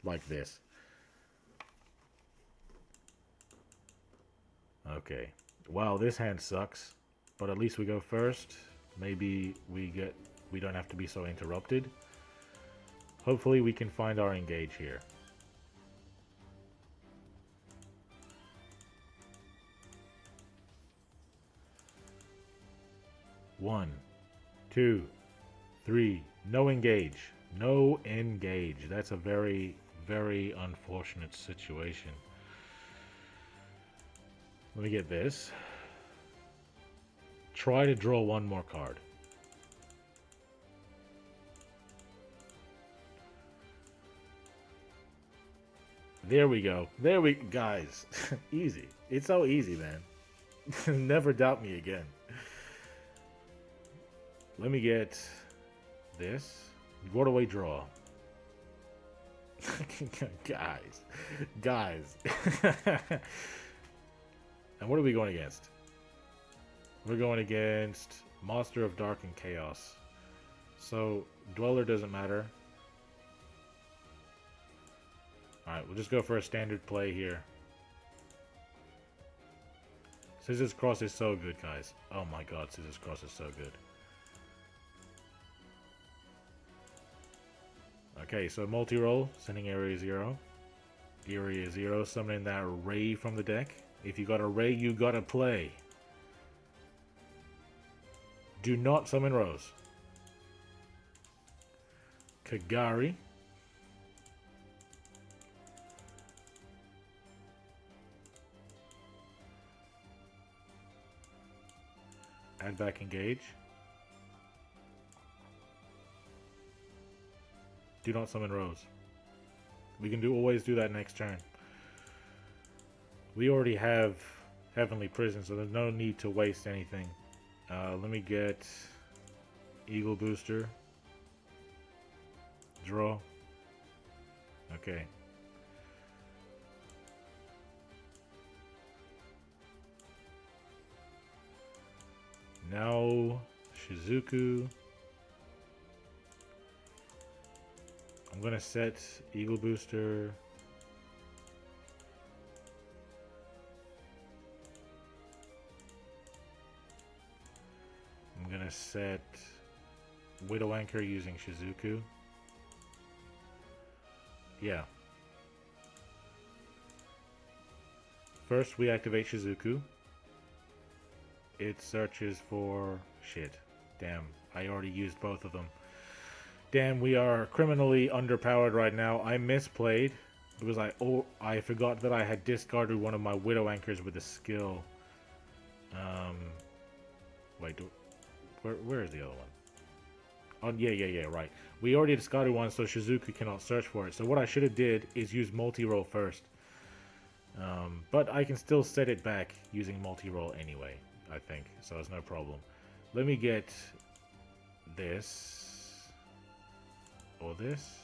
like this. Okay. Wow, this hand sucks. But at least we go first. Maybe we don't have to be so interrupted. Hopefully we can find our engage here. One, two, three. No engage. No engage. That's a very, very unfortunate situation. Let me get this. Try to draw one more card. There we go. Guys. Easy. It's so easy, man. Never doubt me again. Let me get this. What do we draw? Guys. And what are we going against? We're going against Monster of Dark and Chaos. So, Dweller doesn't matter. Alright, we'll just go for a standard play here. Scissors Cross is so good, guys. Oh my god, Scissors Cross is so good. Okay, so multi-roll, sending Area 0. Area 0, summoning that Ray from the deck. If you got a Ray, you gotta play. Do not summon Rose. Kagari. Add back engage. Do not summon Rose. We can always do that next turn. We already have Heavenly Prison, so there's no need to waste anything. Let me get Eagle Booster. Draw. Okay. Now Shizuku. I'm gonna set Eagle Booster. I'm gonna set Widow Anchor using Shizuku. Yeah. First we activate Shizuku. It searches for shit. Damn, I already used both of them. Damn, we are criminally underpowered right now. I misplayed because I forgot that I had discarded one of my Widow Anchors with a skill. Wait, where is the other one? Oh, yeah, right. We already discarded one, so Shizuku cannot search for it. So what I should have did is use multi-roll first. But I can still set it back using multi-roll anyway, I think. So it's no problem. Let me get this. Or this.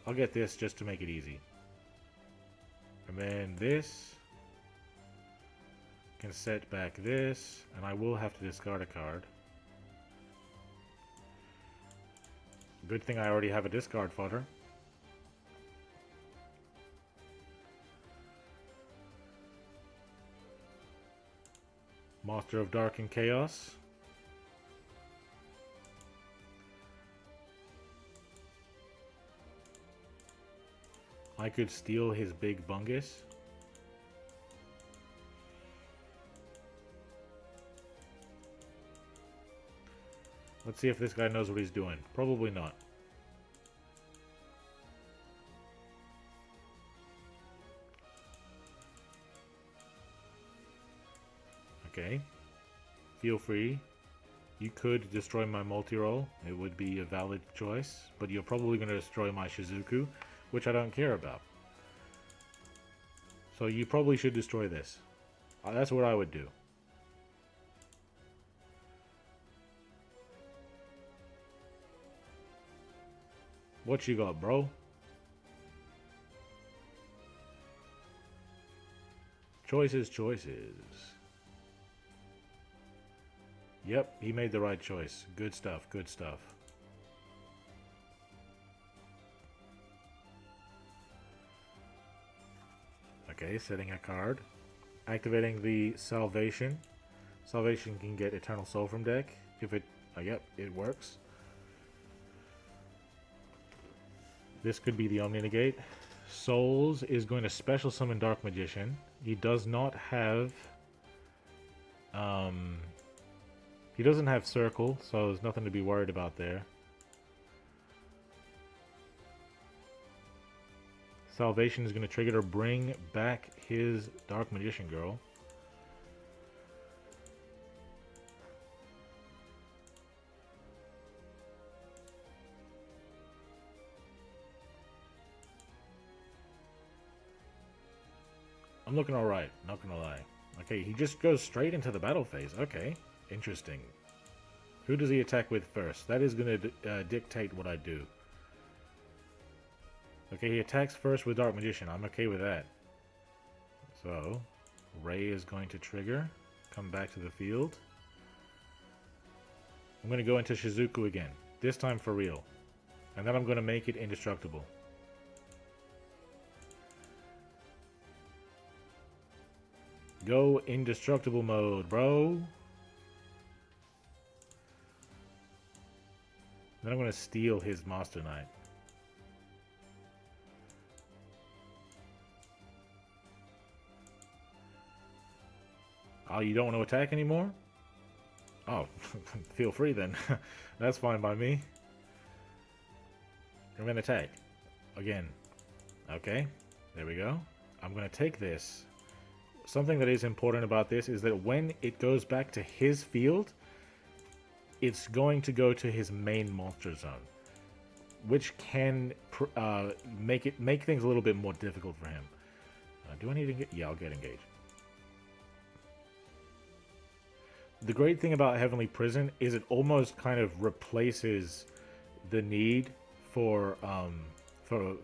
I'll get this just to make it easy. And then this. Can set back this. And I will have to discard a card. Good thing I already have a discard fodder. Master of Dark and Chaos. I could steal his big bungus. Let's see if this guy knows what he's doing. Probably not. Okay. Feel free. You could destroy my multi-roll. It would be a valid choice. But you're probably going to destroy my Shizuku, which I don't care about. So you probably should destroy this. That's what I would do. What you got, bro? Choices. Yep, he made the right choice. Good stuff, good stuff. Okay, setting a card. Activating the Salvation. Salvation can get Eternal Soul from deck if it. Yep, it works. This could be the Omni Negate. Souls is going to special summon Dark Magician. He does not have. He doesn't have Circle, so there's nothing to be worried about there. Salvation is going to trigger to bring back his Dark Magician girl. I'm looking alright, not gonna lie. Okay, he just goes straight into the battle phase. Okay, interesting. Who does he attack with first? That is going to dictate what I do. Okay, he attacks first with Dark Magician. I'm okay with that. So, Ray is going to trigger. Come back to the field. I'm going to go into Shizuku again. This time for real. And then I'm going to make it indestructible. Go indestructible mode, bro. Then I'm going to steal his Master Knight. Oh, you don't want to attack anymore? Oh, feel free then. That's fine by me. I'm going to attack. Again. Okay, there we go. I'm going to take this. Something that is important about this is that when it goes back to his field, it's going to go to his main monster zone, which can make things a little bit more difficult for him. Do I need to get? Yeah, I'll get engaged. The great thing about Heavenly Prison is it almost kind of replaces the need for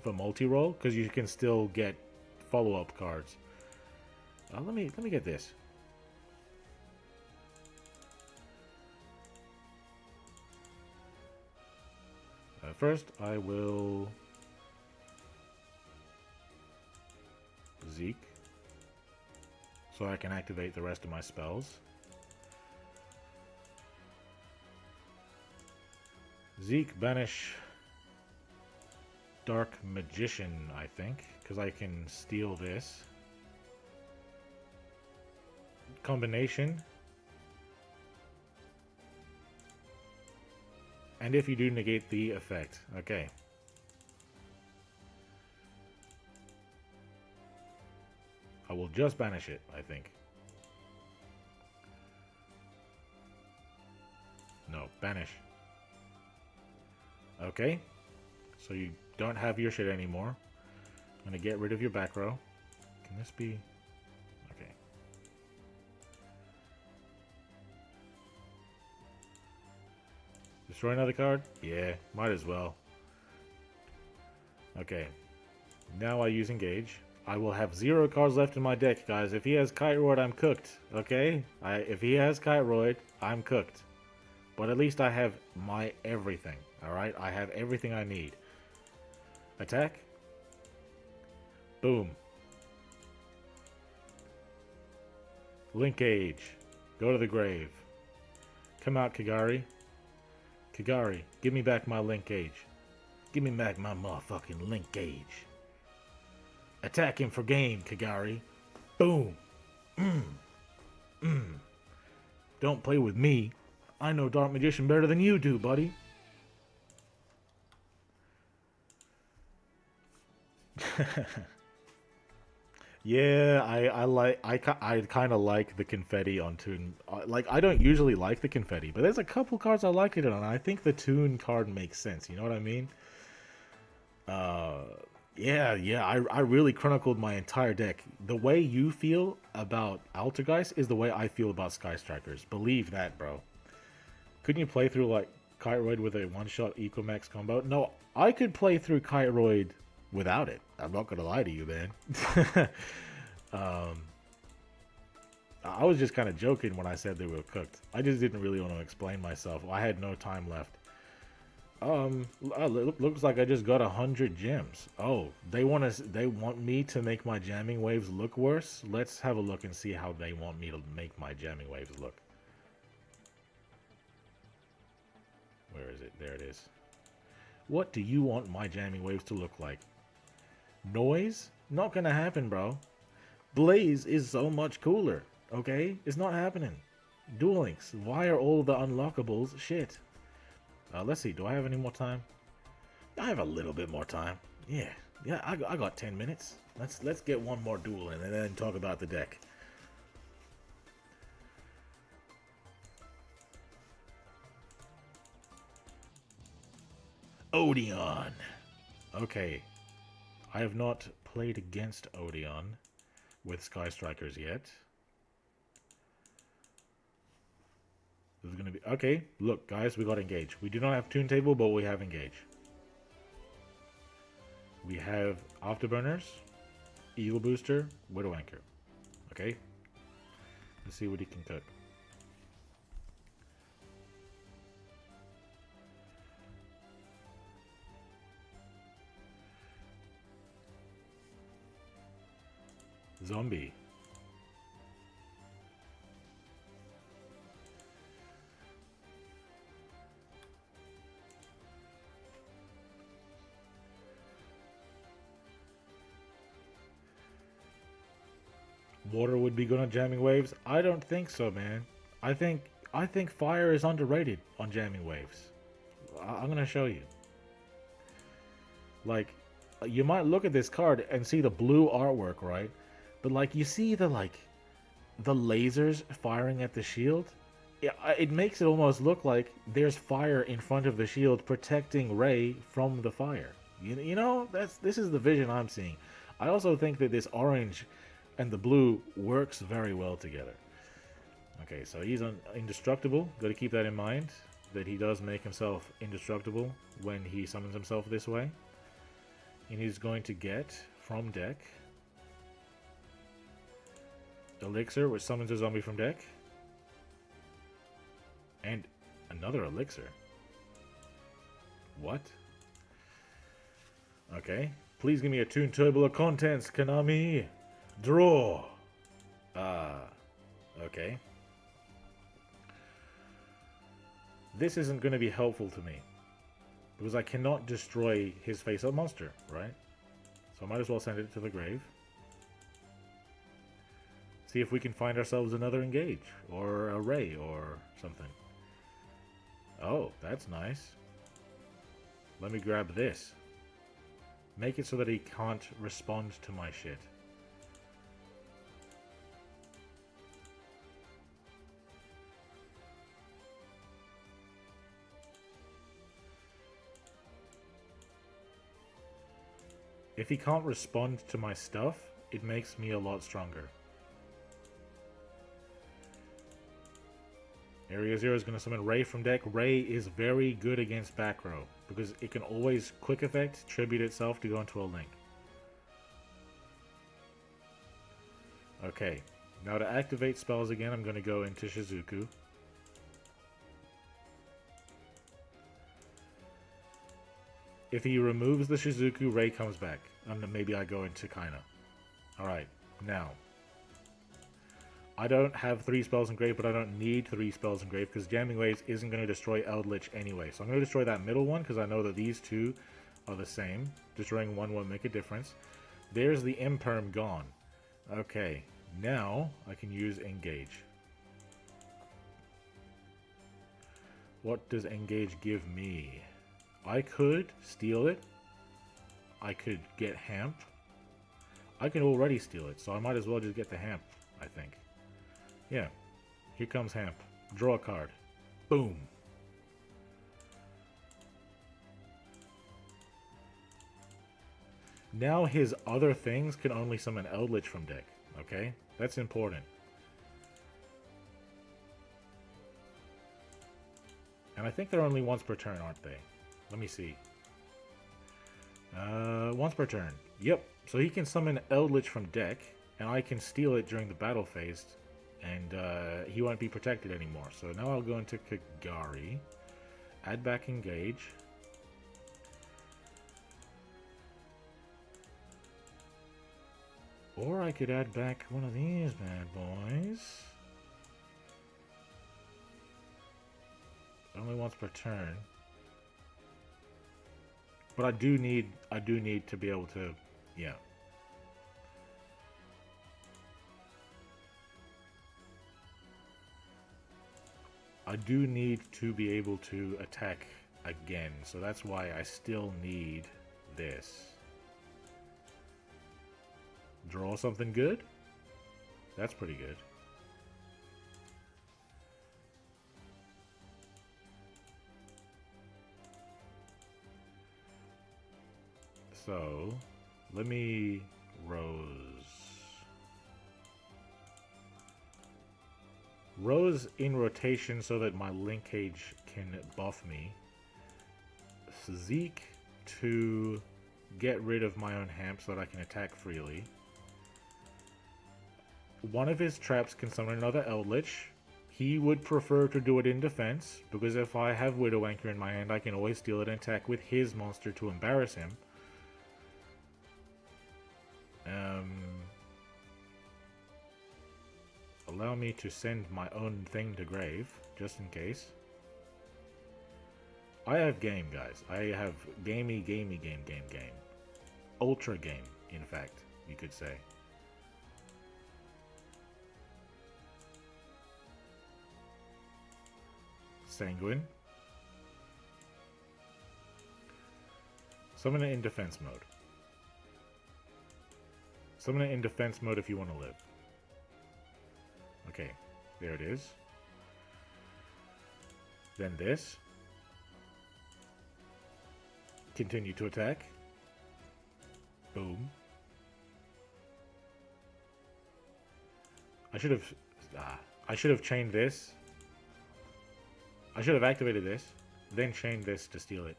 multi-roll, because you can still get follow-up cards. Let me get this. First, I will Zeke, so I can activate the rest of my spells. Zeke, banish Dark Magician, I think, because I can steal this. Combination. And if you do negate the effect. Okay. I will just banish it, I think. No, banish. Okay. So you don't have your shit anymore. I'm going to get rid of your back row. Can this be... Okay. Destroy another card? Yeah, might as well. Okay. Now I use engage. I will have 0 cards left in my deck, guys. If he has Kiteroid, I'm cooked. Okay? If he has Kiteroid, I'm cooked. But at least I have my everything. Alright? I have everything I need. Attack. Boom. Linkage. Go to the grave. Come out, Kagari. Kagari, give me back my Linkage. Give me back my motherfucking Linkage. Attack him for game, Kagari. Boom. Don't play with me. I know Dark Magician better than you do, buddy. Yeah, I kind of like the confetti on Toon. Like, I don't usually like the confetti, but there's a couple cards I like it on. I think the Toon card makes sense. You know what I mean? Yeah. I really chronicled my entire deck. The way you feel about Altergeist is the way I feel about Sky Strikers. Believe that, bro. Couldn't you play through like Kiteroid with a one-shot Ecomax combo? No, I could play through Kiteroid without it. I'm not gonna lie to you, man. I was just kind of joking when I said they were cooked. I just didn't really want to explain myself. I had no time left. Looks like I just got 100 gems. Oh, they want me to make my jamming waves look worse. Let's have a look and see how they want me to make my jamming waves look. Where is it? There it is. What do you want my jamming waves to look like? Noise? Not gonna happen, bro. Blaze is so much cooler, okay? It's not happening. Duel Links, why are all the unlockables shit? Let's see, do I have any more time? I have a little bit more time. Yeah, I got 10 minutes. Let's get one more duel in and then talk about the deck. Odeon. Okay, I have not played against Odeon with Sky Strikers yet. This is gonna be okay. Look, guys, we got Engage. We do not have Toon Table, but we have Engage. We have Afterburners, Eagle Booster, Widow Anchor. Okay, let's see what he can cook. Zombie. Water would be good on jamming waves? I don't think so, man. I think fire is underrated on jamming waves. I'm gonna show you. Like, you might look at this card and see the blue artwork, right? But like, you see the lasers firing at the shield. It makes it almost look like there's fire in front of the shield protecting Ray from the fire. You know, this is the vision I'm seeing. I also think that this orange and the blue works very well together. Okay, so he's indestructible. Got to keep that in mind, that he does make himself indestructible when he summons himself this way. And he's going to get from deck Elixir, which summons a zombie from deck, and another Elixir. What? Okay, please give me a Toon Table of Contents, Konami. Draw. Okay. This isn't going to be helpful to me, because I cannot destroy his face-up monster, right? So I might as well send it to the grave. See if we can find ourselves another Engage, or a Ray, or something. Oh, that's nice. Let me grab this. Make it so that he can't respond to my shit. If he can't respond to my stuff, it makes me a lot stronger. Area 0 is going to summon Ray from deck. Ray is very good against back row, because it can always quick effect, tribute itself to go into a link. Okay, now to activate spells again, I'm going to go into Shizuku. If he removes the Shizuku, Ray comes back. Maybe I go into Kaina. Alright, now. I don't have 3 spells engraved, but I don't need 3 spells engraved, because Jamming Waves isn't going to destroy Eldritch anyway. So I'm going to destroy that middle one, because I know that these two are the same. Destroying one won't make a difference. There's the Imperm gone. Okay, now I can use Engage. What does Engage give me? I could steal it. I could get Hamp. I can already steal it, so I might as well just get the Hamp, I think. Yeah, here comes Hamp. Draw a card. Boom. Now his other things can only summon Eldritch from deck, okay? That's important. And I think they're only once per turn, aren't they? Let me see. Once per turn. Yep. So he can summon Eldritch from deck, and I can steal it during the battle phase, and he won't be protected anymore. So now I'll go into Kagari, add back Engage. Or I could add back one of these bad boys. Only once per turn. But I do need to be able to, yeah. I do need to be able to attack again, so that's why I still need this. Draw something good? That's pretty good. So, let me Rose in rotation so that my linkage can buff me. Zeke to get rid of my own hamp so that I can attack freely. One of his traps can summon another Eldritch. He would prefer to do it in defense, because if I have Widow Anchor in my hand, I can always steal it and attack with his monster to embarrass him. Allow me to send my own thing to grave, just in case. I have game, guys. I have game. Ultra game, in fact, you could say. Sanguine. Summon it in defense mode. Summon it in defense mode if you want to live. Okay, there it is. Then this. Continue to attack. Boom. I should have chained this. I should have activated this, then chained this to steal it.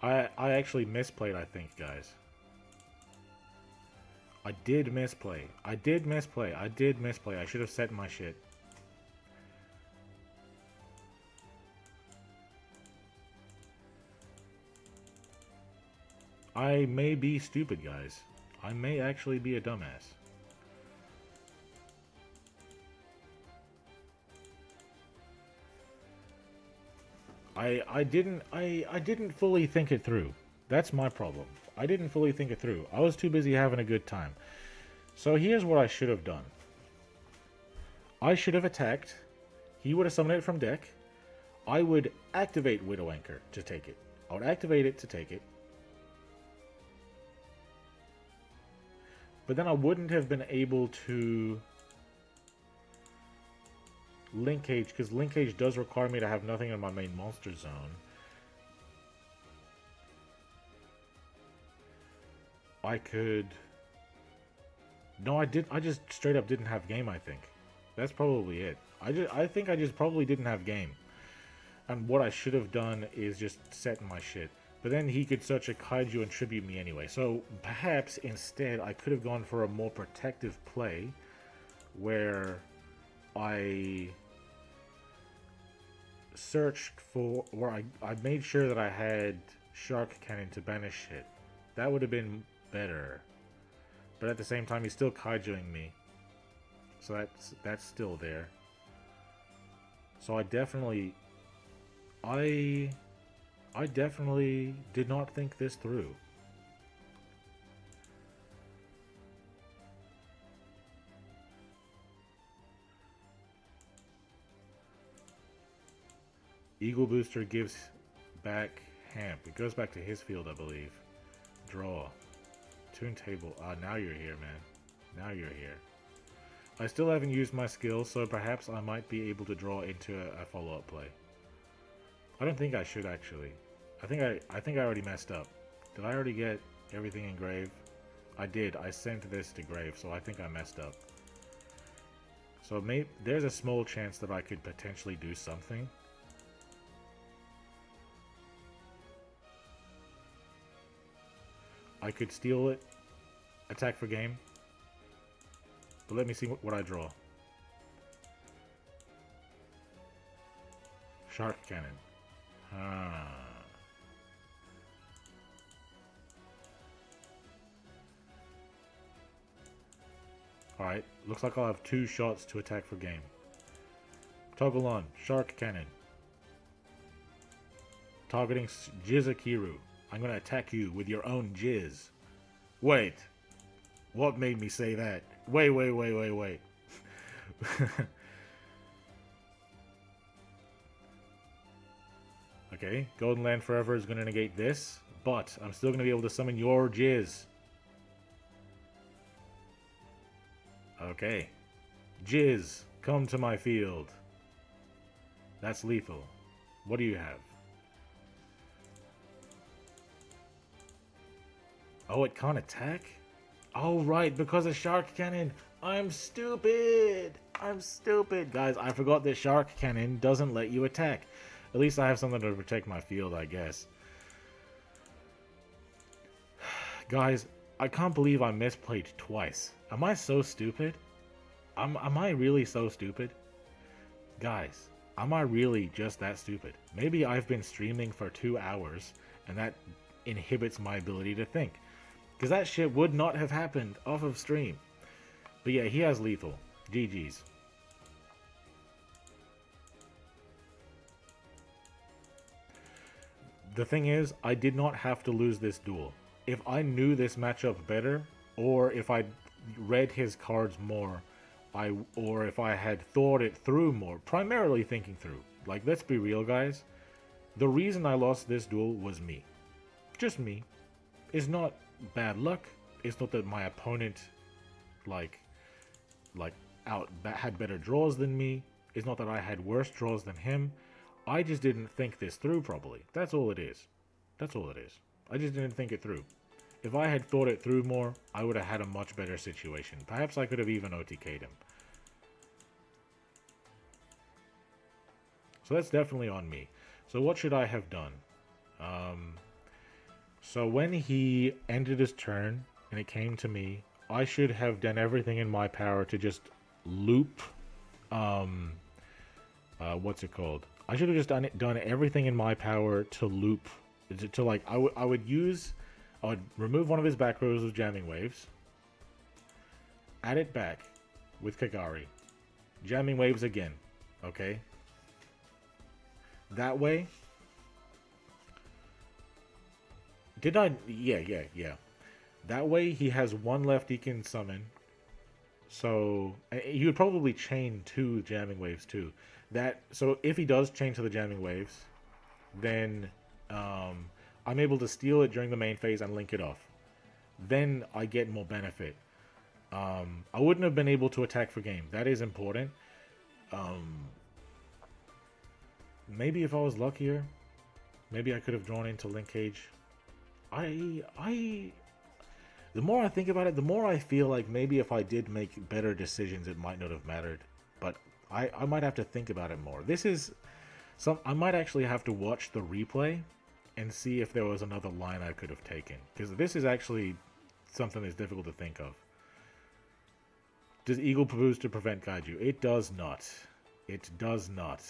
I actually misplayed, I think, guys. I did misplay. I should have set my shit. I may be stupid, guys. I may actually be a dumbass. I didn't fully think it through. That's my problem. I didn't fully think it through. I was too busy having a good time. So here's what I should have done. I should have attacked. He would have summoned it from deck. I would activate Widow Anchor to take it. I would activate it to take it. But then I wouldn't have been able to linkage, because linkage does require me to have nothing in my main monster zone. I could... No, I just straight up didn't have game, I think. That's probably it. I think I just probably didn't have game. And what I should have done is just set my shit. But then he could search a kaiju and tribute me anyway. So perhaps instead I could have gone for a more protective play where I searched for, where I made sure that I had Shark Cannon to banish it. That would have been better. But at the same time, he's still kaijuing me. So that's still there. So I definitely did not think this through. Eagle Booster gives back Hamp. It goes back to his field, I believe. Draw. Tune table. Ah, now you're here, man. Now you're here. I still haven't used my skill, so perhaps I might be able to draw into a follow-up play. I don't think I should, actually. I think I already messed up. Did I already get everything in grave? I did. I sent this to grave, so I think I messed up. So there's a small chance that I could potentially do something. I could steal it, attack for game, but let me see what I draw. Shark Cannon. Alright, looks like I'll have 2 shots to attack for game. Toggle on. Shark Cannon. Targeting Jizakiru. I'm gonna attack you with your own jizz. Wait. What made me say that? Wait. Okay, Golden Land Forever is gonna negate this, but I'm still gonna be able to summon your jizz. Okay. Jizz, come to my field. That's lethal. What do you have? Oh, it can't attack? Oh, right, because of Shark Cannon. I'm stupid. I'm stupid. Guys, I forgot that Shark Cannon doesn't let you attack. At least I have something to protect my field, I guess. Guys, I can't believe I misplayed twice. Am I so stupid? Am I really so stupid? Guys, am I really just that stupid? Maybe I've been streaming for 2 hours and that inhibits my ability to think. Because that shit would not have happened off of stream. But yeah, he has lethal. GG's. The thing is, I did not have to lose this duel. If I knew this matchup better, or if I read his cards more, or if I had thought it through more, primarily thinking through. Like, let's be real, guys. The reason I lost this duel was me. Just me. It's not bad luck. It's not that my opponent, had better draws than me. It's not that I had worse draws than him. I just didn't think this through properly. That's all it is. That's all it is. I just didn't think it through. If I had thought it through more, I would have had a much better situation. Perhaps I could have even OTK'd him. So that's definitely on me. So what should I have done? So when he ended his turn and it came to me, I should have done everything in my power to just loop. What's it called? I should have just done everything in my power to loop. I would remove one of his back rows of jamming waves, add it back with Kagari, jamming waves again, okay? That way, yeah. That way he has one left he can summon, so he would probably chain 2 jamming waves too. So if he does chain to the jamming waves, then I'm able to steal it during the main phase and link it off. Then I get more benefit. I wouldn't have been able to attack for game. That is important. Maybe if I was luckier, maybe I could have drawn into link cage. The more I think about it, the more I feel like maybe if I did make better decisions, it might not have mattered. But I might have to think about it more. I might actually have to watch the replay and see if there was another line I could have taken. Because this is actually something that's difficult to think of. Does Eagle boost to prevent Kaiju? It does not. It does not.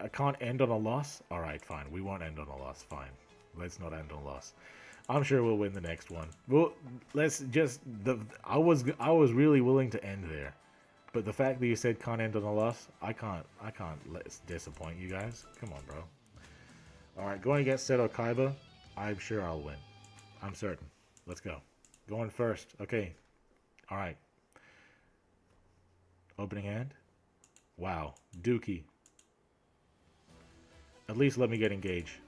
I can't end on a loss? Alright, fine. We won't end on a loss. Fine. Let's not end on a loss. I'm sure we'll win the next one. Well, let's just... I was really willing to end there. But the fact that you said can't end on a loss, I can't disappoint you guys. Come on, bro. Alright, going against Seto Kaiba, I'm sure I'll win. I'm certain. Let's go. Going first. Okay. Alright. Opening hand. Wow. Dookie. At least let me get engaged.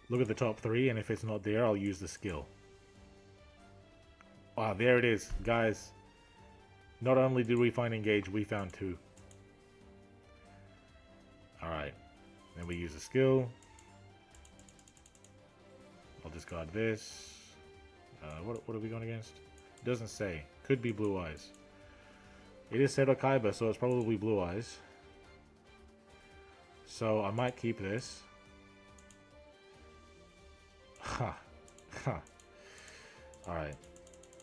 Look at the top 3, and if it's not there, I'll use the skill. Ah, there it is, guys. Not only did we find engage, we found 2. Alright. Then we use the skill. I'll discard this. What are we going against? It doesn't say. Could be Blue-Eyes. It is Seto Kaiba, so it's probably Blue-Eyes. So I might keep this. Ha. Ha. Alright.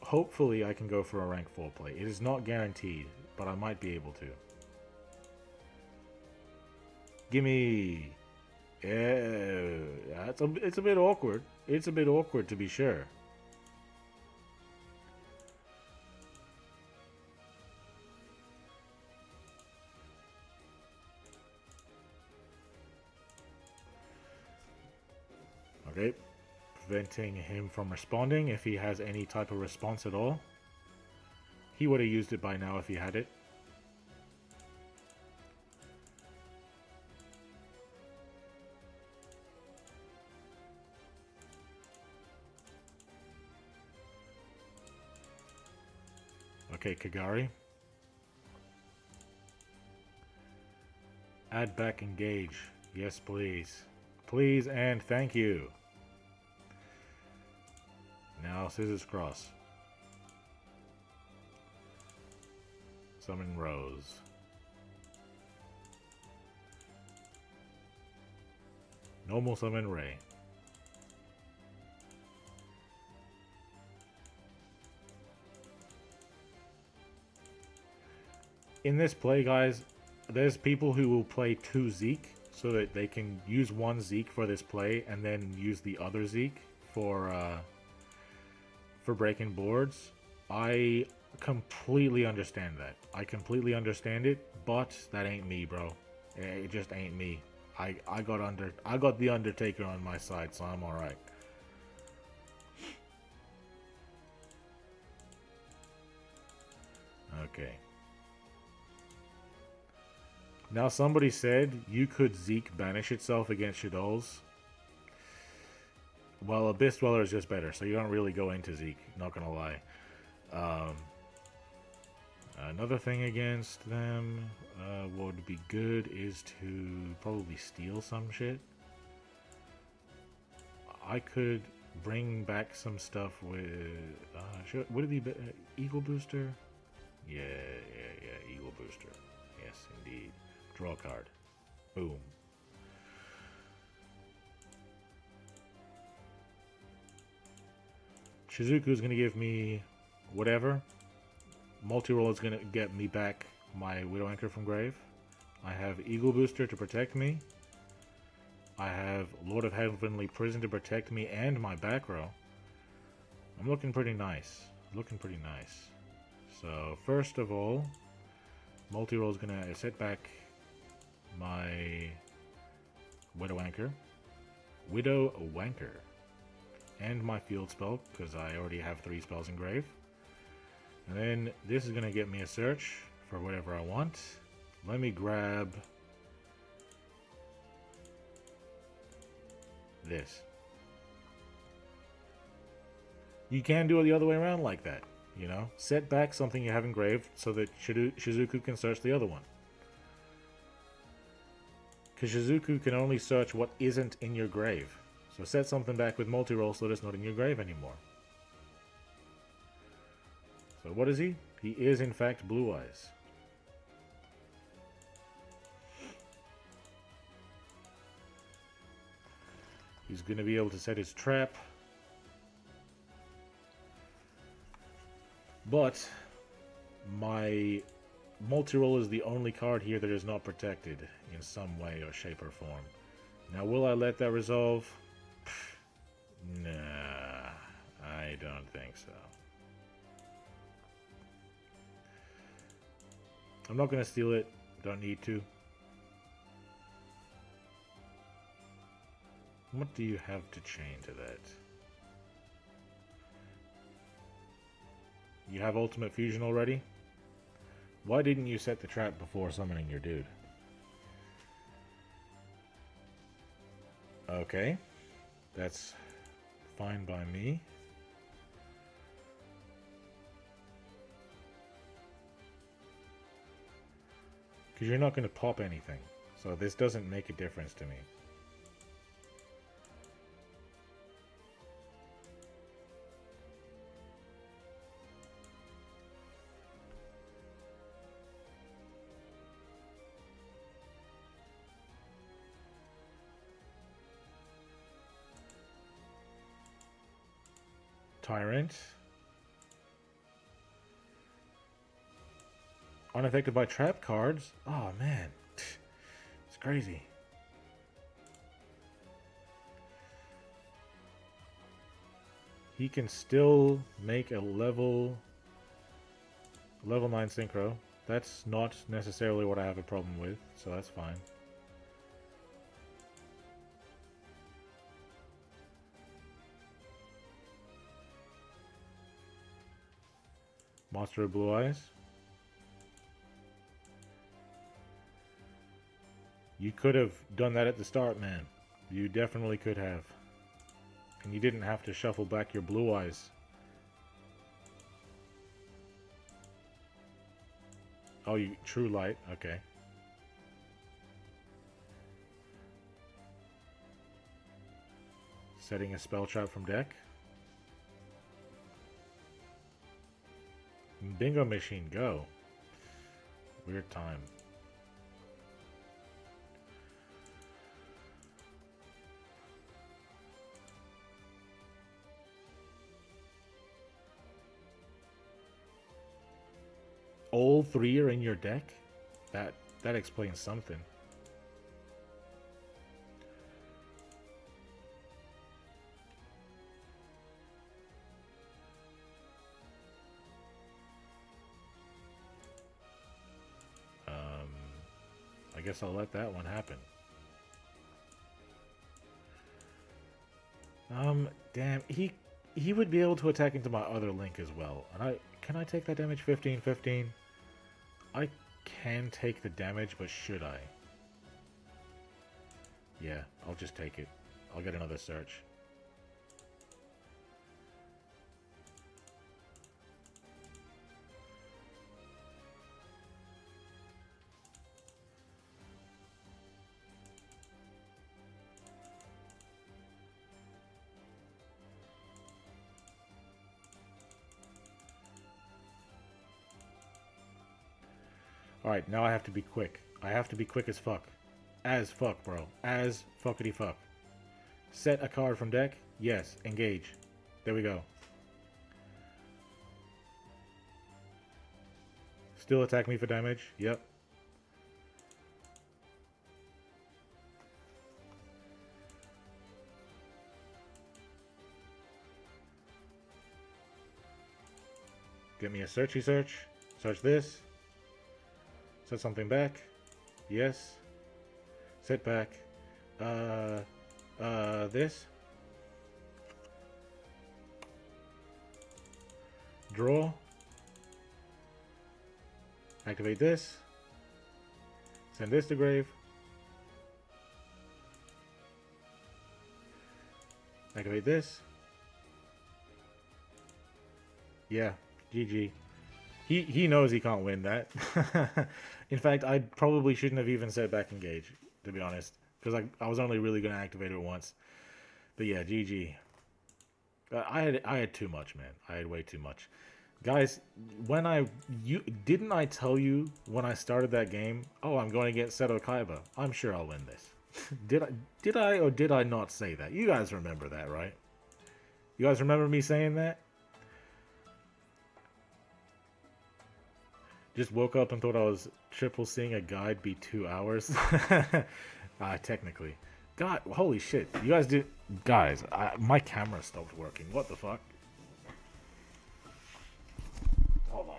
Hopefully I can go for a rank 4 play. It is not guaranteed, but I might be able to. Gimme! Yeah, it's a bit awkward. It's a bit awkward to be sure. Okay, preventing him from responding if he has any type of response at all. He would have used it by now if he had it. Okay, Kagari. Add back engage. Yes, please. Please and thank you. Now, scissors cross. Summon Rose. Normal summon Ray. In this play, guys, there's people who will play 2 Zeke so that they can use 1 Zeke for this play and then use the other Zeke for breaking boards. I completely understand that. I completely understand it, but that ain't me, bro. It just ain't me. I got the Undertaker on my side, so I'm alright. Okay. Now somebody said you could Zeke banish itself against Shadows. Well, Abyss Dweller is just better, so you don't really go into Zeke, not gonna lie. Another thing against them, what would be good is to probably steal some shit. I could bring back some stuff with... would it be Eagle Booster? Yeah, Eagle Booster. Yes, indeed. Draw a card. Boom. Shizuku is going to give me whatever. Multi-roll is going to get me back my Widow Anchor from grave. I have Eagle Booster to protect me. I have Lord of Heavenly Prison to protect me and my back row. I'm looking pretty nice. Looking pretty nice. So first of all, multi-roll is going to set back my Widow Anchor. Widow Wanker. And my field spell, because I already have 3 spells in grave. And then this is going to get me a search for whatever I want. Let me grab this. You can do it the other way around like that, you know? Set back something you have engraved so that Shizuku can search the other one. Because Shizuku can only search what isn't in your grave. So set something back with multi-roll so that it's not in your grave anymore. So what is he? He is in fact Blue-Eyes. He's going to be able to set his trap. But my multi-roll is the only card here that is not protected in some way or shape or form. Now will I let that resolve? Nah, I don't think so. I'm not going to steal it. Don't need to. What do you have to chain to that? You have Ultimate Fusion already? Why didn't you set the trap before summoning your dude? Okay. That's fine by me. Because you're not going to pop anything. So this doesn't make a difference to me. Tyrant. Unaffected by trap cards? Oh man. It's crazy. he can still make a level 9 synchro. That's not necessarily what I have a problem with, so that's fine. Monster of Blue-Eyes. You could have done that at the start, man. You definitely could have. And you didn't have to shuffle back your Blue-Eyes. Oh, you True Light, okay. Setting a spell trap from deck. Bingo machine, go. Weird time. All three are in your deck? That explains something. I guess I'll let that one happen. Damn, he would be able to attack into my other link as well. And can I take that damage? 15-15? I can take the damage, but should I? Yeah, I'll just take it. I'll get another search. Alright, now I have to be quick. I have to be quick as fuck. As fuck, bro. As fuckity fuck. Set a card from deck? Yes. Engage. There we go. Still attack me for damage? Yep. Get me a searchy search. Search this. Set something back. Yes. Set back. This. Draw. Activate this. Send this to grave. Activate this. Yeah, GG. He knows he can't win that. In fact, I probably shouldn't have even said back engage, to be honest. Because I was only really going to activate it once. But yeah, GG. I had too much, man. I had way too much. Guys, didn't I tell you when I started that game, oh, I'm going against Seto Kaiba. I'm sure I'll win this. Did I or did I not say that? You guys remember that, right? You guys remember me saying that? Just woke up and thought I was triple seeing a guide be 2 hours. Technically. God, holy shit. You guys did... Guys, my camera stopped working. What the fuck? Hold on.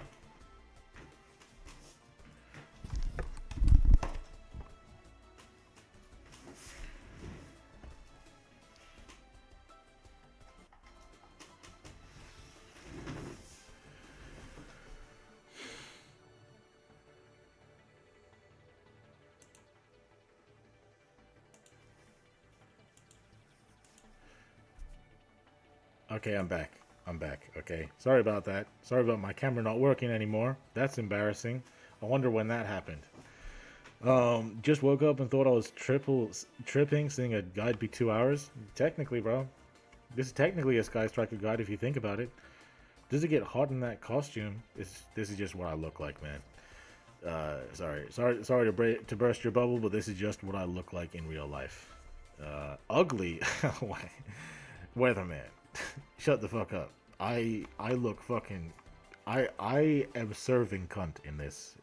Okay, I'm back. Okay. Sorry about that. Sorry about my camera not working anymore. That's embarrassing. I wonder when that happened. Just woke up and thought I was tripping, seeing a guide be 2 hours. Technically, bro. This is technically a Sky Striker guide if you think about it. Does it get hot in that costume? This is just what I look like, man. Sorry to burst your bubble, but this is just what I look like in real life. Ugly. Weatherman. Shut the fuck up. I look fucking... I am serving cunt in this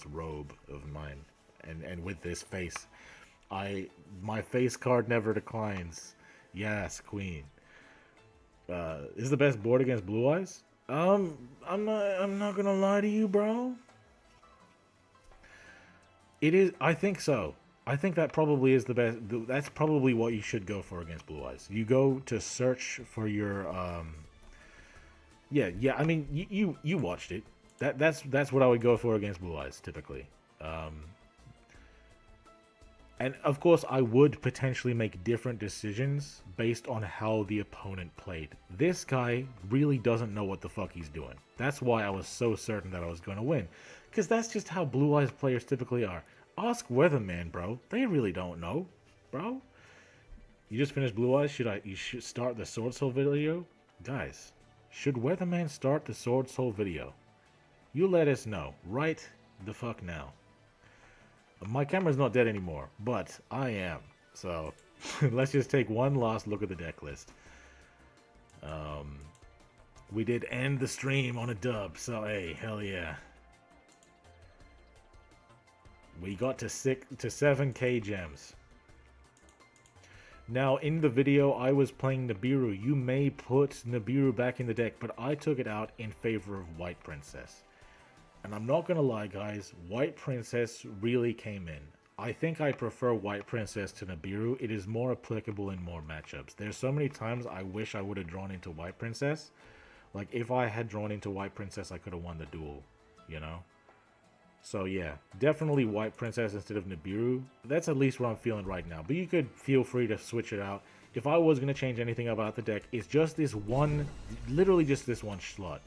robe of mine, and with this face. My face card never declines. Yes, queen. is the best board against Blue-Eyes. I'm not gonna lie to you, bro. It is. I think so. I think that probably is the best. That's probably what you should go for against Blue-Eyes. You go to search for your. Yeah. I mean, you watched it. That's what I would go for against Blue-Eyes typically. And of course, I would potentially make different decisions based on how the opponent played. This guy really doesn't know what the fuck he's doing. That's why I was so certain that I was going to win. Because that's just how Blue-Eyes players typically are. Ask Weatherman, bro. They really don't know, bro. You just finished Blue-Eyes? You should start the Sword Soul video? Guys, should Weatherman start the Sword Soul video? You let us know right the fuck now. My camera's not dead anymore, but I am. So let's just take one last look at the deck list. We did end the stream on a dub, so hey, hell yeah. We got to 7k gems. Now in the video I was playing Nibiru. You may put Nibiru back in the deck, but I took it out in favor of White Princess. And I'm not gonna lie, guys, White Princess really came in. I think I prefer White Princess to Nibiru. It is more applicable in more matchups. There's so many times I wish I would have drawn into White Princess. Like, if I had drawn into White Princess, I could have won the duel, you know? So yeah, definitely White Princess instead of Nibiru. That's at least what I'm feeling right now. But you could feel free to switch it out. If I was gonna change anything about the deck, it's just this one, literally just this one slot.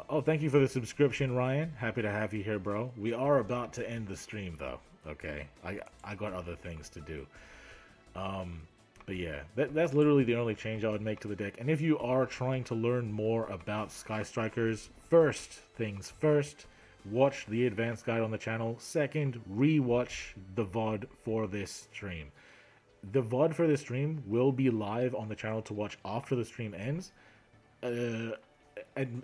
Oh, thank you for the subscription, Ryan. Happy to have you here, bro. We are about to end the stream, though. Okay, I got other things to do. But yeah, that's literally the only change I would make to the deck. And if you are trying to learn more about Sky Strikers, first things first, watch the advanced guide on the channel. Second, re-watch the VOD for this stream. The VOD for this stream will be live on the channel to watch after the stream ends.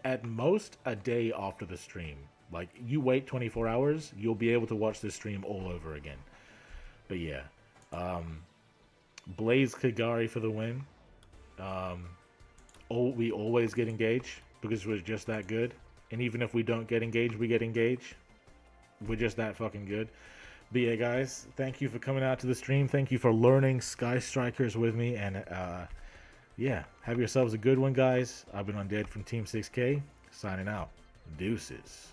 At most a day after the stream. Like, you wait 24 hours, you'll be able to watch the stream all over again. But yeah, Blaze Kagari for the win. We always get engaged because we're just that good. And even if we don't get engaged, we get engaged. We're just that fucking good. But yeah, guys, thank you for coming out to the stream. Thank you for learning Sky Strikers with me. And yeah, have yourselves a good one, guys. I've been Undead from Team 6K, signing out. Deuces.